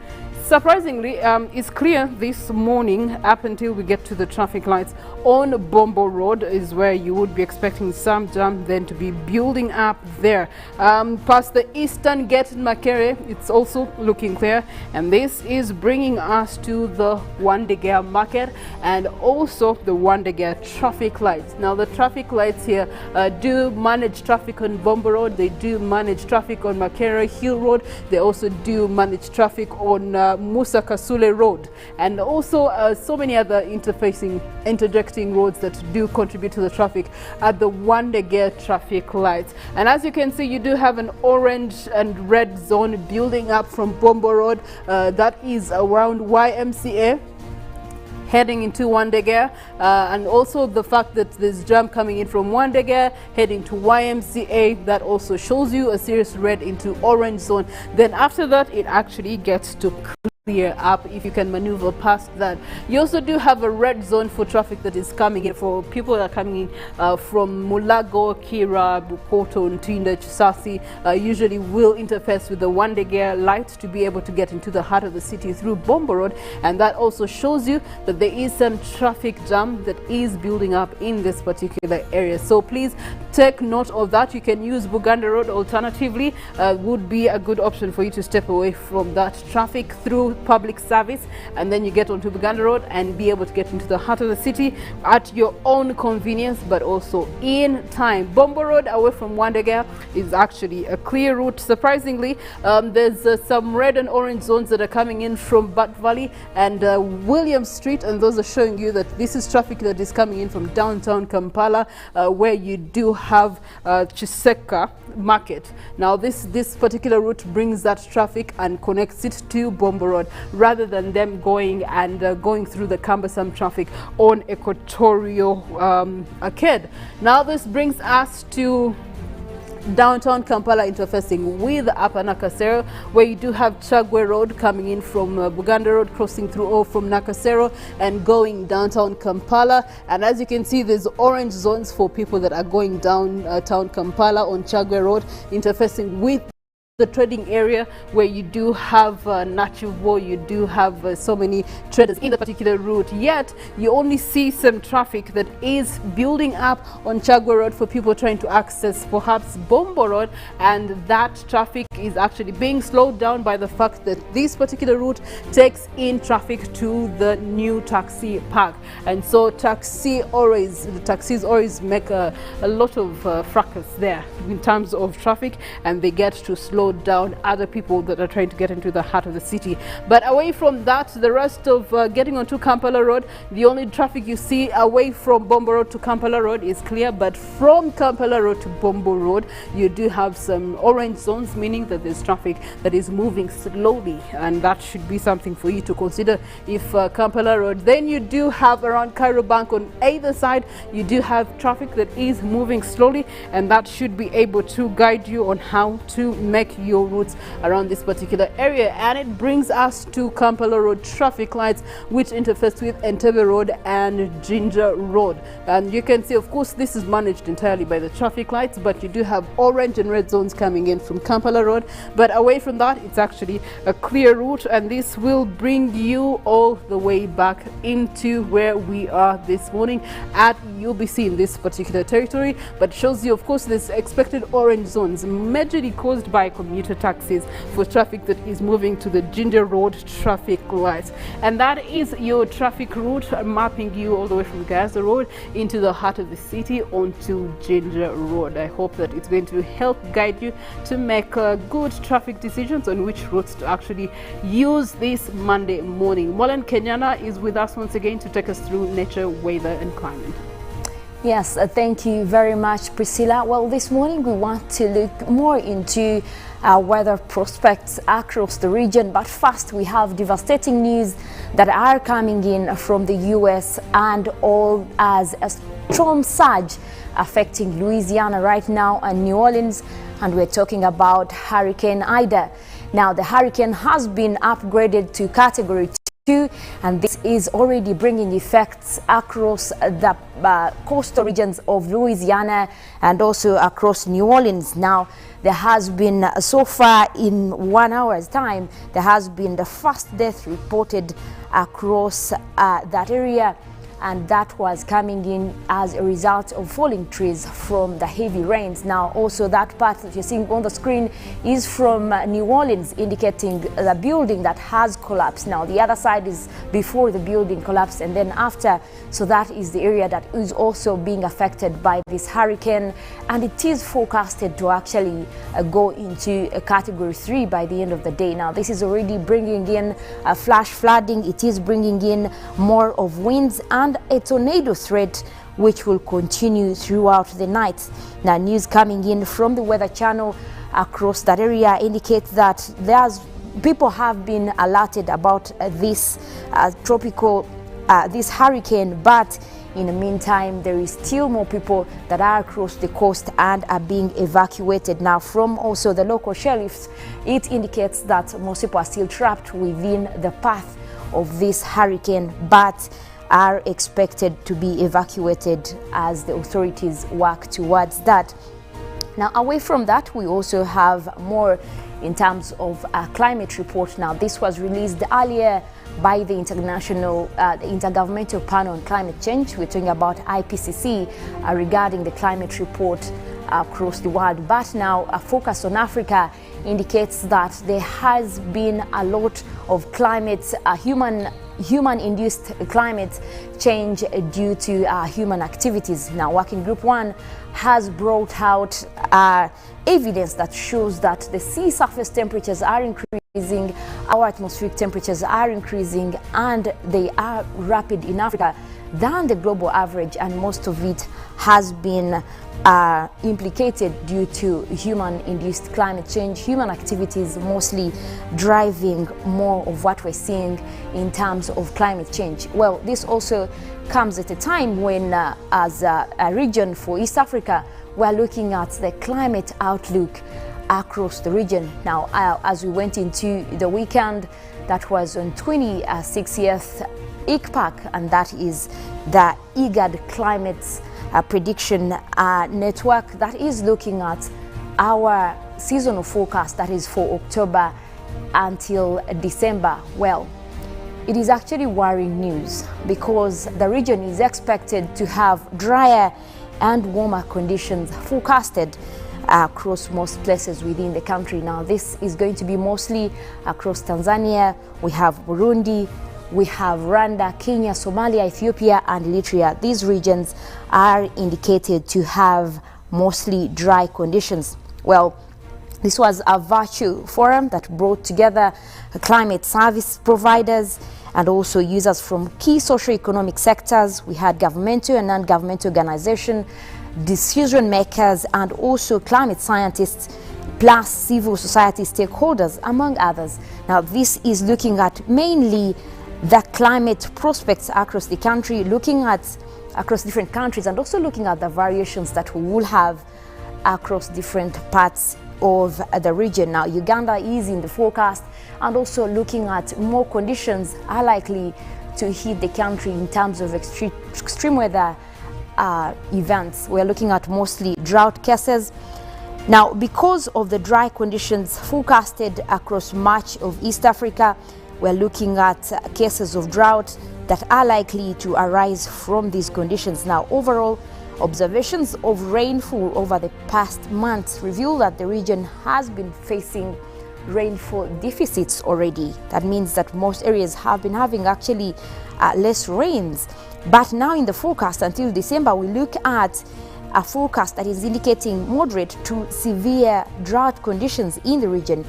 surprisingly is clear this morning up until we get to the traffic lights on Bombo Road is where you would be expecting some jam then to be building up there. Past the Eastern Gate in Makere, it's also looking clear, and this is bringing us to the Wandegea Market and also the Wandegea traffic lights. Now the traffic lights here do manage traffic on Bombo Road, they do manage traffic on Makere Hill Road, they also do manage traffic on Musa Kasule Road, and also so many other interjecting roads that do contribute to the traffic at the Wandegea traffic lights. And as you can see, you do have an orange and red zone building up from Bombo Road that is around YMCA heading into Wandegea, and also the fact that there's jam coming in from Wandegea heading to YMCA, that also shows you a serious red into orange zone. Then after that, it actually gets to clear up if you can maneuver past that. You also do have a red zone for traffic that is coming in for people that are coming in from Mulago, Kirabo, Bukoto, Ntinda, Chisasi, usually will interface with the Wandegea light to be able to get into the heart of the city through Bombo Road, and that also shows you that there is some traffic jam that is building up in this particular area. So please take note of that. You can use Buganda Road alternatively, would be a good option for you to step away from that traffic through public service, and then you get onto Buganda Road and be able to get into the heart of the city at your own convenience, but also in time. Bombo Road away from Wandegea is actually a clear route. Surprisingly, there's some red and orange zones that are coming in from Bat Valley and William Street, and those are showing you that this is traffic that is coming in from downtown Kampala, where you do have Chiseka Market. Now this particular route brings that traffic and connects it to Bombo Road, rather than them going through the cumbersome traffic on Equatorial Arcade. Now this brings us to downtown Kampala interfacing with Upper Nakasero, where you do have Chagwe Road coming in from Buganda Road, crossing through from Nakasero and going downtown Kampala. And as you can see, there's orange zones for people that are going downtown Kampala on Chagwe Road, interfacing with the trading area, where you do have Nachivo, you do have so many traders in the particular route, yet you only see some traffic that is building up on Chagwe Road for people trying to access perhaps Bombo Road, and that traffic is actually being slowed down by the fact that this particular route takes in traffic to the new taxi park, and so the taxis always make a lot of fracas there in terms of traffic, and they get to slow down other people that are trying to get into the heart of the city. But away from that, the rest of getting onto Kampala Road, the only traffic you see away from Bombo Road to Kampala Road is clear, but from Kampala Road to Bombo Road, you do have some orange zones, meaning that there's traffic that is moving slowly, and that should be something for you to consider if Kampala Road. Then you do have around Cairo Bank on either side, you do have traffic that is moving slowly, and that should be able to guide you on how to make your routes around this particular area. And it brings us to Kampala Road traffic lights, which interface with Entebbe Road and Ginger Road. And you can see, of course, this is managed entirely by the traffic lights, but you do have orange and red zones coming in from Kampala Road. But away from that, it's actually a clear route, and this will bring you all the way back into where we are this morning at UBC in this particular territory. But shows you, of course, this expected orange zones majorly caused by commuter taxis for traffic that is moving to the Ginger Road traffic lights. And that is your traffic route, mapping you all the way from Gaza Road into the heart of the city onto Ginger Road. I hope that it's going to help guide you to make good traffic decisions on which routes to actually use this Monday morning. Molen Kenyana is with us once again to take us through nature, weather and climate. Yes, thank you very much, Priscilla. Well, this morning we want to look more into weather prospects across the region. But first, we have devastating news that are coming in from the U.S. and all as a storm surge affecting Louisiana right now and New Orleans. And we're talking about Hurricane Ida. Now, the hurricane has been upgraded to Category 2, and this is already bringing effects across the coastal regions of Louisiana and also across New Orleans. Now, there has been, so far in 1 hour's time, there has been the first death reported across that area, and that was coming in as a result of falling trees from the heavy rains. Now, also that part that you're seeing on the screen is from New Orleans, indicating the building that has collapsed. Now, the other side is before the building collapsed and then after. So that is the area that is also being affected by this hurricane. And it is forecasted to actually go into a Category 3 by the end of the day. Now, this is already bringing in flash flooding. It is bringing in more of winds and a tornado threat, which will continue throughout the night. Now, news coming in from the Weather Channel across that area indicates that people have been alerted about this this hurricane, but in the meantime, there is still more people that are across the coast and are being evacuated. Now, from also the local sheriffs, it indicates that most people are still trapped within the path of this hurricane, but are expected to be evacuated as the authorities work towards that. Now, away from that, we also have more in terms of a climate report. Now, this was released earlier by the Intergovernmental Panel on Climate Change. We're talking about IPCC regarding the climate report across the world. But now a focus on Africa indicates that there has been a lot of climate, human-induced climate change due to human activities. Now, Working Group 1 has brought out evidence that shows that the sea surface temperatures are increasing, our atmospheric temperatures are increasing, and they are rapid in Africa than the global average, and most of it has been implicated due to human-induced climate change, human activities mostly driving more of what we're seeing in terms of climate change. Well, this also comes at a time when, as a region for East Africa, we're looking at the climate outlook across the region. Now, as we went into the weekend, that was on 26th ICPAC, and that is the IGAD Climate Prediction Network that is looking at our seasonal forecast, that is for October until December. Well, it is actually worrying news because the region is expected to have drier and warmer conditions forecasted across most places within the country. Now, this is going to be mostly across Tanzania. We have Burundi, we have Rwanda, Kenya, Somalia, Ethiopia, and Eritrea. These regions are indicated to have mostly dry conditions. Well, this was a virtual forum that brought together climate service providers and also users from key socio-economic sectors. We had governmental and non-governmental organizations, decision makers, and also climate scientists, plus civil society stakeholders, among others. Now, this is looking at mainly the climate prospects across the country, looking at across different countries, and also looking at the variations that we will have across different parts of the region. Now, Uganda is in the forecast, and also looking at more conditions are likely to hit the country in terms of extreme weather events. We're looking at mostly drought cases. Now, because of the dry conditions forecasted across much of East Africa, we're looking at cases of drought that are likely to arise from these conditions. Now, overall, observations of rainfall over the past months reveal that the region has been facing rainfall deficits already. That means that most areas have been having actually less rains. But now in the forecast until December, we look at a forecast that is indicating moderate to severe drought conditions in the region.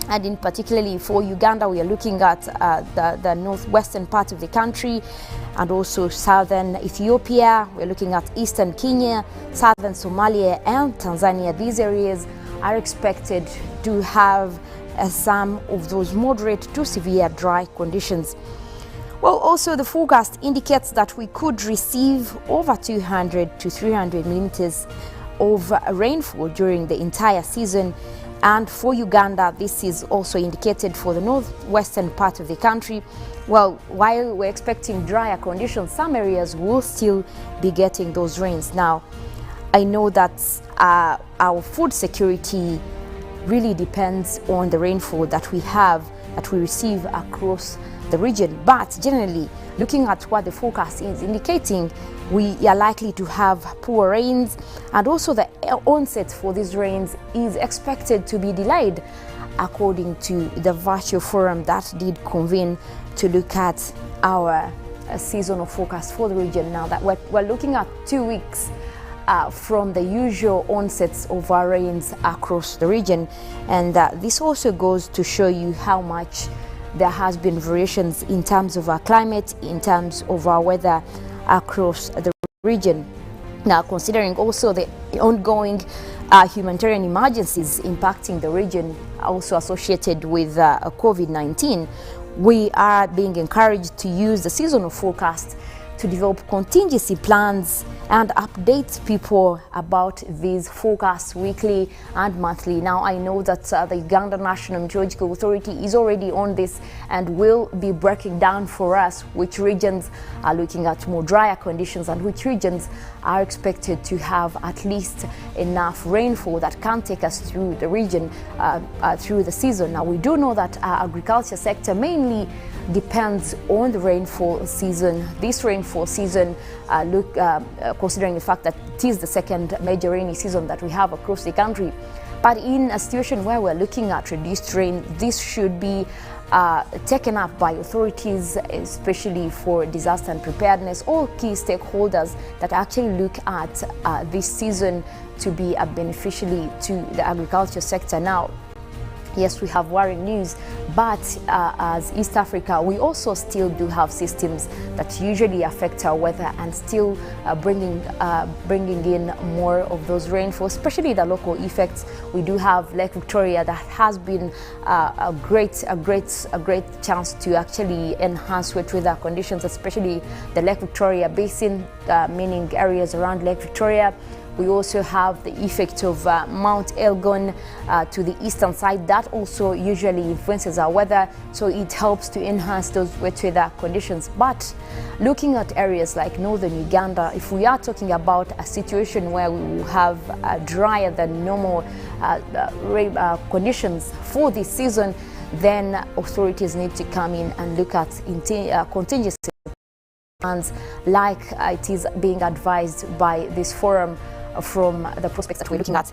And in particularly for Uganda, we are looking at the northwestern part of the country and also southern Ethiopia. We're looking at eastern Kenya, southern Somalia and Tanzania. These areas are expected to have some of those moderate to severe dry conditions. Well, also the forecast indicates that we could receive over 200 to 300 millimeters of rainfall during the entire season. And for Uganda, this is also indicated for the northwestern part of the country. Well, while we're expecting drier conditions, some areas will still be getting those rains. Now, I know that our food security really depends on the rainfall that we receive across the region, but generally looking at what the forecast is indicating, we are likely to have poor rains, and also the onset for these rains is expected to be delayed, according to the virtual forum that did convene to look at our seasonal forecast for the region. Now that we're looking at 2 weeks from the usual onsets of our rains across the region, and this also goes to show you how much there has been variations in terms of our climate, in terms of our weather across the region. Now, considering also the ongoing humanitarian emergencies impacting the region, also associated with COVID-19, we are being encouraged to use the seasonal forecast to develop contingency plans and update people about these forecasts weekly and monthly. Now, I know that the Uganda National Meteorological Authority is already on this and will be breaking down for us which regions are looking at more drier conditions and which regions are expected to have at least enough rainfall that can take us through the region through the season. Now, we do know that our agriculture sector mainly depends on the rainfall season. This rainfall season, considering the fact that it is the second major rainy season that we have across the country. But in a situation where we're looking at reduced rain, this should be taken up by authorities, especially for disaster and preparedness, all key stakeholders that actually look at this season to be a beneficiary to the agriculture sector. Now, yes, we have worrying news, but as East Africa, we also still do have systems that usually affect our weather and still bringing in more of those rainfall, especially the local effects. We do have Lake Victoria that has been a great chance to actually enhance wet weather conditions, especially the Lake Victoria Basin, meaning areas around Lake Victoria. We also have the effect of Mount Elgon to the eastern side that also usually influences our weather, so it helps to enhance those wet weather conditions. But looking at areas like northern Uganda, if we are talking about a situation where we will have drier than normal conditions for this season, then authorities need to come in and look at contingency plans like it is being advised by this forum from the prospects that we're looking at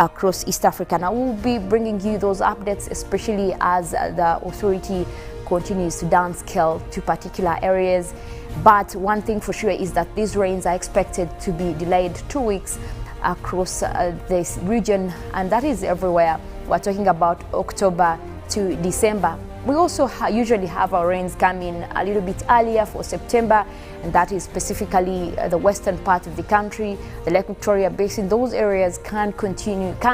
across East Africa. Now, we'll be bringing you those updates, especially as the authority continues to downscale to particular areas. But one thing for sure is that these rains are expected to be delayed 2 weeks across this region, and that is everywhere. We're talking about October to December. We also usually have our rains coming a little bit earlier for September, and that is specifically the western part of the country, the Lake Victoria Basin. Those areas can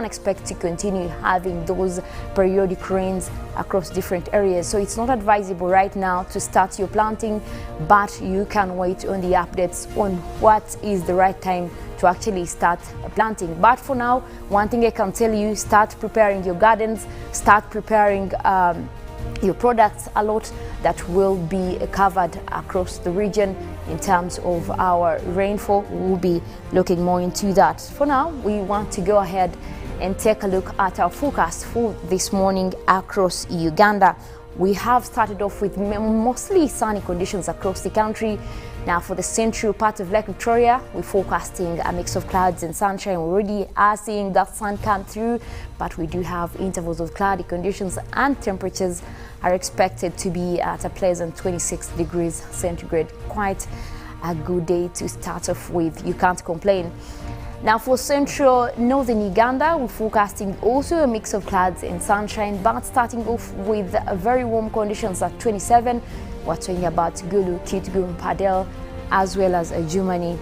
expect to continue having those periodic rains across different areas. So it's not advisable right now to start your planting, but you can wait on the updates on what is the right time to actually start planting. But for now, one thing I can tell you, start preparing your gardens, start preparing your products. A lot that will be covered across the region in terms of our rainfall. We'll be looking more into that. For now, we want to go ahead and take a look at our forecast for this morning across Uganda. We have started off with mostly sunny conditions across the country. Now for the central part of Lake Victoria, we're forecasting a mix of clouds and sunshine. We already are seeing that sun come through, but we do have intervals of cloudy conditions, and temperatures are expected to be at a pleasant 26 degrees centigrade. Quite a good day to start off with. You can't complain. Now for central northern Uganda, we're forecasting also a mix of clouds and sunshine, but starting off with very warm conditions at 27. We're talking about Gulu, Kitgum, Padel, as well as Jumani.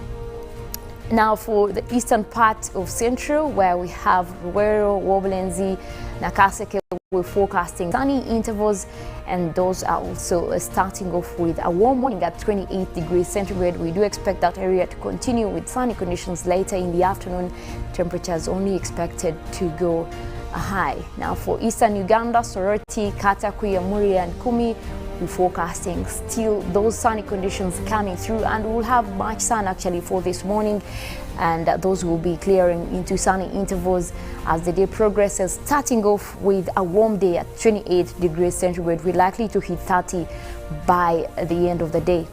Now for the eastern part of Central, where we have Ruwero, Wobulenzi, Nakaseke, we're forecasting sunny intervals, and those are also starting off with a warm morning at 28 degrees centigrade. We do expect that area to continue with sunny conditions later in the afternoon. Temperatures only expected to go high. Now for eastern Uganda, Soroti, Katakwi, Muri and Kumi, we're forecasting still those sunny conditions coming through, and we'll have much sun actually for this morning, and those will be clearing into sunny intervals as the day progresses, starting off with a warm day at 28 degrees centigrade. We're likely to hit 30 by the end of the day.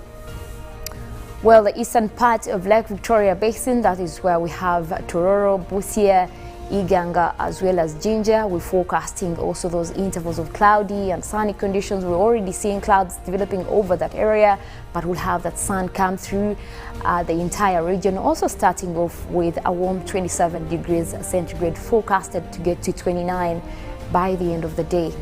Well, the eastern part of Lake Victoria Basin, that is where we have Tororo, Busia, Iganga, as well as Jinja. We're forecasting also those intervals of cloudy and sunny conditions. We're already seeing clouds developing over that area, but we'll have that sun come through the entire region. Also starting off with a warm 27 degrees centigrade, forecasted to get to 29 by the end of the day.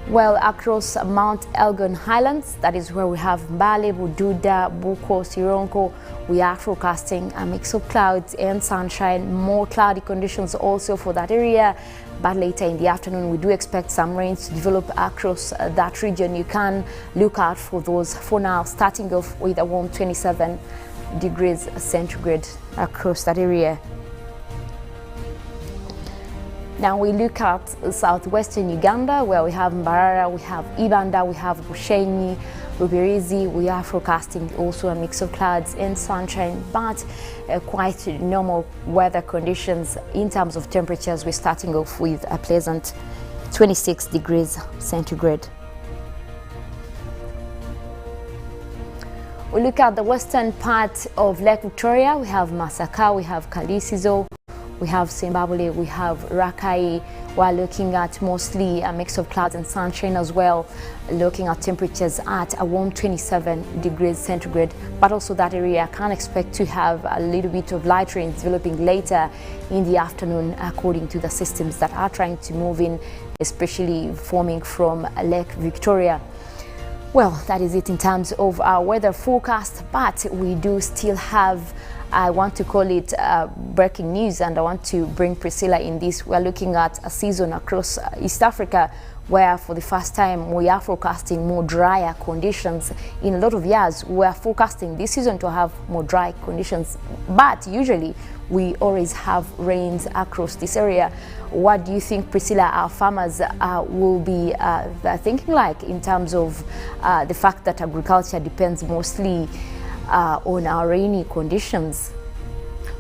Well, across Mount Elgon Highlands, that is where we have Mbale, Bududa, Buko, Sironko, we are forecasting a mix of clouds and sunshine, more cloudy conditions also for that area. But later in the afternoon, we do expect some rains to develop across that region. You can look out for those. For now, starting off with a warm 27 degrees centigrade across that area. Now we look at southwestern Uganda, where we have Mbarara, we have Ibanda, we have Bushenyi, Rubirizi. We are forecasting also a mix of clouds and sunshine, but quite normal weather conditions. In terms of temperatures, we're starting off with a pleasant 26 degrees centigrade. We look at the western part of Lake Victoria. We have Masaka, we have Kalisizo, we have Zimbabwe, we have Rakai. We're looking at mostly a mix of clouds and sunshine as well, looking at temperatures at a warm 27 degrees centigrade. But also that area can expect to have a little bit of light rain developing later in the afternoon, according to the systems that are trying to move in, especially forming from Lake Victoria. Well, that is it in terms of our weather forecast, but we do still have, I want to call it breaking news, and I want to bring Priscilla in this. We're looking at a season across East Africa where for the first time we are forecasting more drier conditions. In a lot of years, we are forecasting this season to have more dry conditions, but usually we always have rains across this area. What do you think, Priscilla, our farmers will be thinking like in terms of the fact that agriculture depends mostly on our rainy conditions?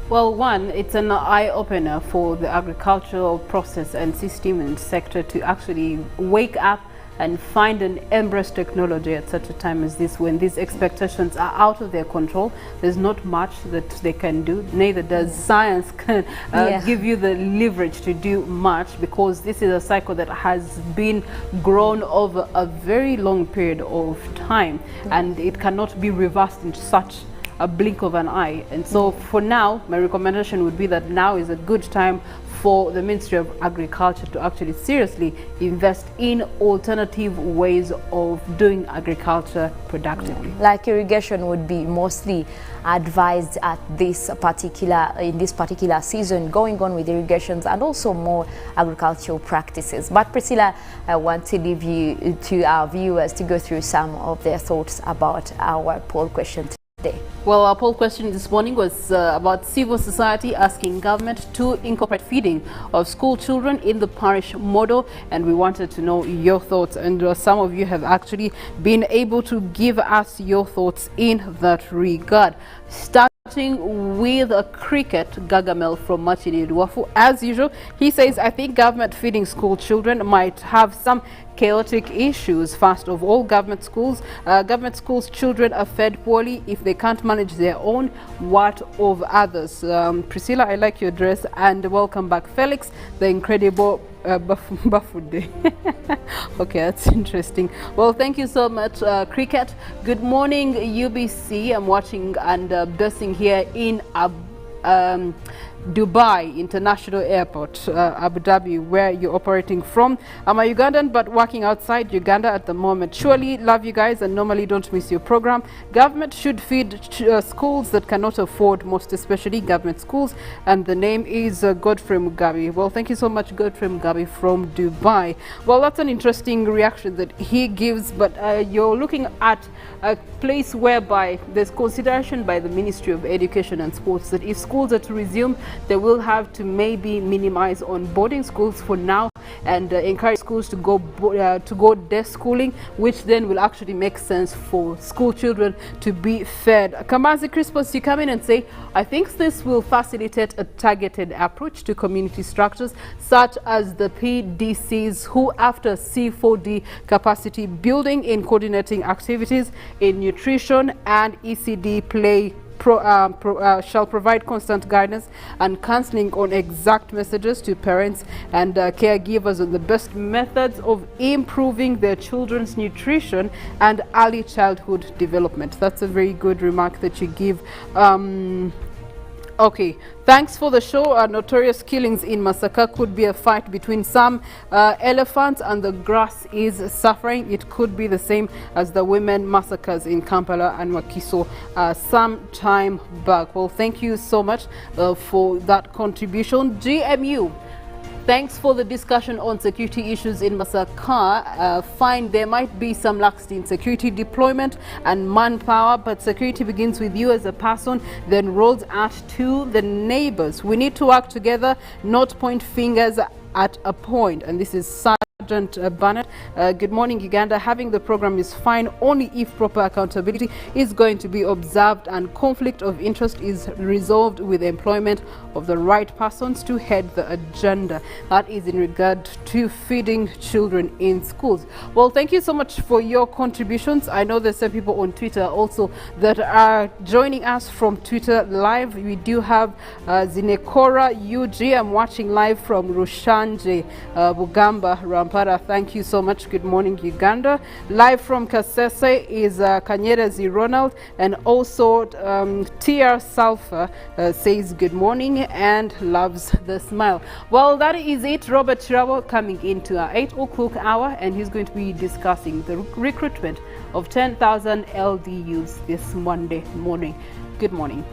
Well, one, it's an eye-opener for the agricultural process and system and sector to actually wake up and find and embrace technology at such a time as this, when these expectations are out of their control. There's not much that they can do, neither does science can give you the leverage to do much, because this is a cycle that has been grown over a very long period of time, and it cannot be reversed in such a blink of an eye. And so for now, my recommendation would be that now is a good time for the Ministry of Agriculture to actually seriously invest in alternative ways of doing agriculture productively. Like irrigation would be mostly advised at this particular season, going on with irrigations and also more agricultural practices. But Priscilla, I want to leave you to our viewers to go through some of their thoughts about our poll question. Well, our poll question this morning was about civil society asking government to incorporate feeding of school children in the parish model, and we wanted to know your thoughts, and some of you have actually been able to give us your thoughts in that regard. Starting with a cricket, Gagamel from Machini Duafu. As usual, he says, I think government feeding school children might have some chaotic issues. First of all, government schools children are fed poorly. If they can't manage their own, what of others? Priscilla, I like your dress, and welcome back, Felix, the incredible Bafude. Okay, that's interesting. Well, thank you so much, Cricket. Good morning, UBC. I'm watching and basing here in Dubai International Airport, Abu Dhabi, where you're operating from. I'm a Ugandan but working outside Uganda at the moment. Surely love you guys and normally don't miss your program. Government should feed schools that cannot afford, most especially government schools, and the name is Godfrey Mugabe. Well, thank you so much, Godfrey Mugabe from Dubai. Well, that's an interesting reaction that he gives, but you're looking at a place whereby there's consideration by the Ministry of Education and Sports that if schools are to resume, they will have to maybe minimize on boarding schools for now and encourage schools to go day schooling, which then will actually make sense for school children to be fed. Kamazi Crispus, you come in and say, I think this will facilitate a targeted approach to community structures such as the PDCs, who after C4D capacity building in coordinating activities in nutrition and ECD play shall provide constant guidance and counseling on exact messages to parents and caregivers on the best methods of improving their children's nutrition and early childhood development. That's a very good remark that you give. Okay, thanks for the show. Notorious killings in Masaka could be a fight between some elephants and the grass is suffering. It could be the same as the women massacres in Kampala and Wakiso some time back. Well, thank you so much for that contribution. GMU. Thanks for the discussion on security issues in Masaka. Fine, there might be some laxity in security deployment and manpower, but security begins with you as a person, then rolls out to the neighbors. We need to work together, not point fingers at a point. And this is Sergeant Bernard. Good morning, Uganda. Having the program is fine only if proper accountability is going to be observed and conflict of interest is resolved with employment of the right persons to head the agenda. That is in regard to feeding children in schools. Well, thank you so much for your contributions. I know there's some people on Twitter also that are joining us from Twitter live. We do have Zinekora UG. I'm watching live from Rushanje, Bugamba, Rampara. Thank you so much. Good morning, Uganda. Live from Kasese is Kanyerezi Ronald, and also TR Sulfur says good morning and loves the smile. Well, that is it. Robert Kirabo coming into our 8 o'clock hour, and he's going to be discussing the recruitment of 10,000 LD youths this Monday morning. Good morning.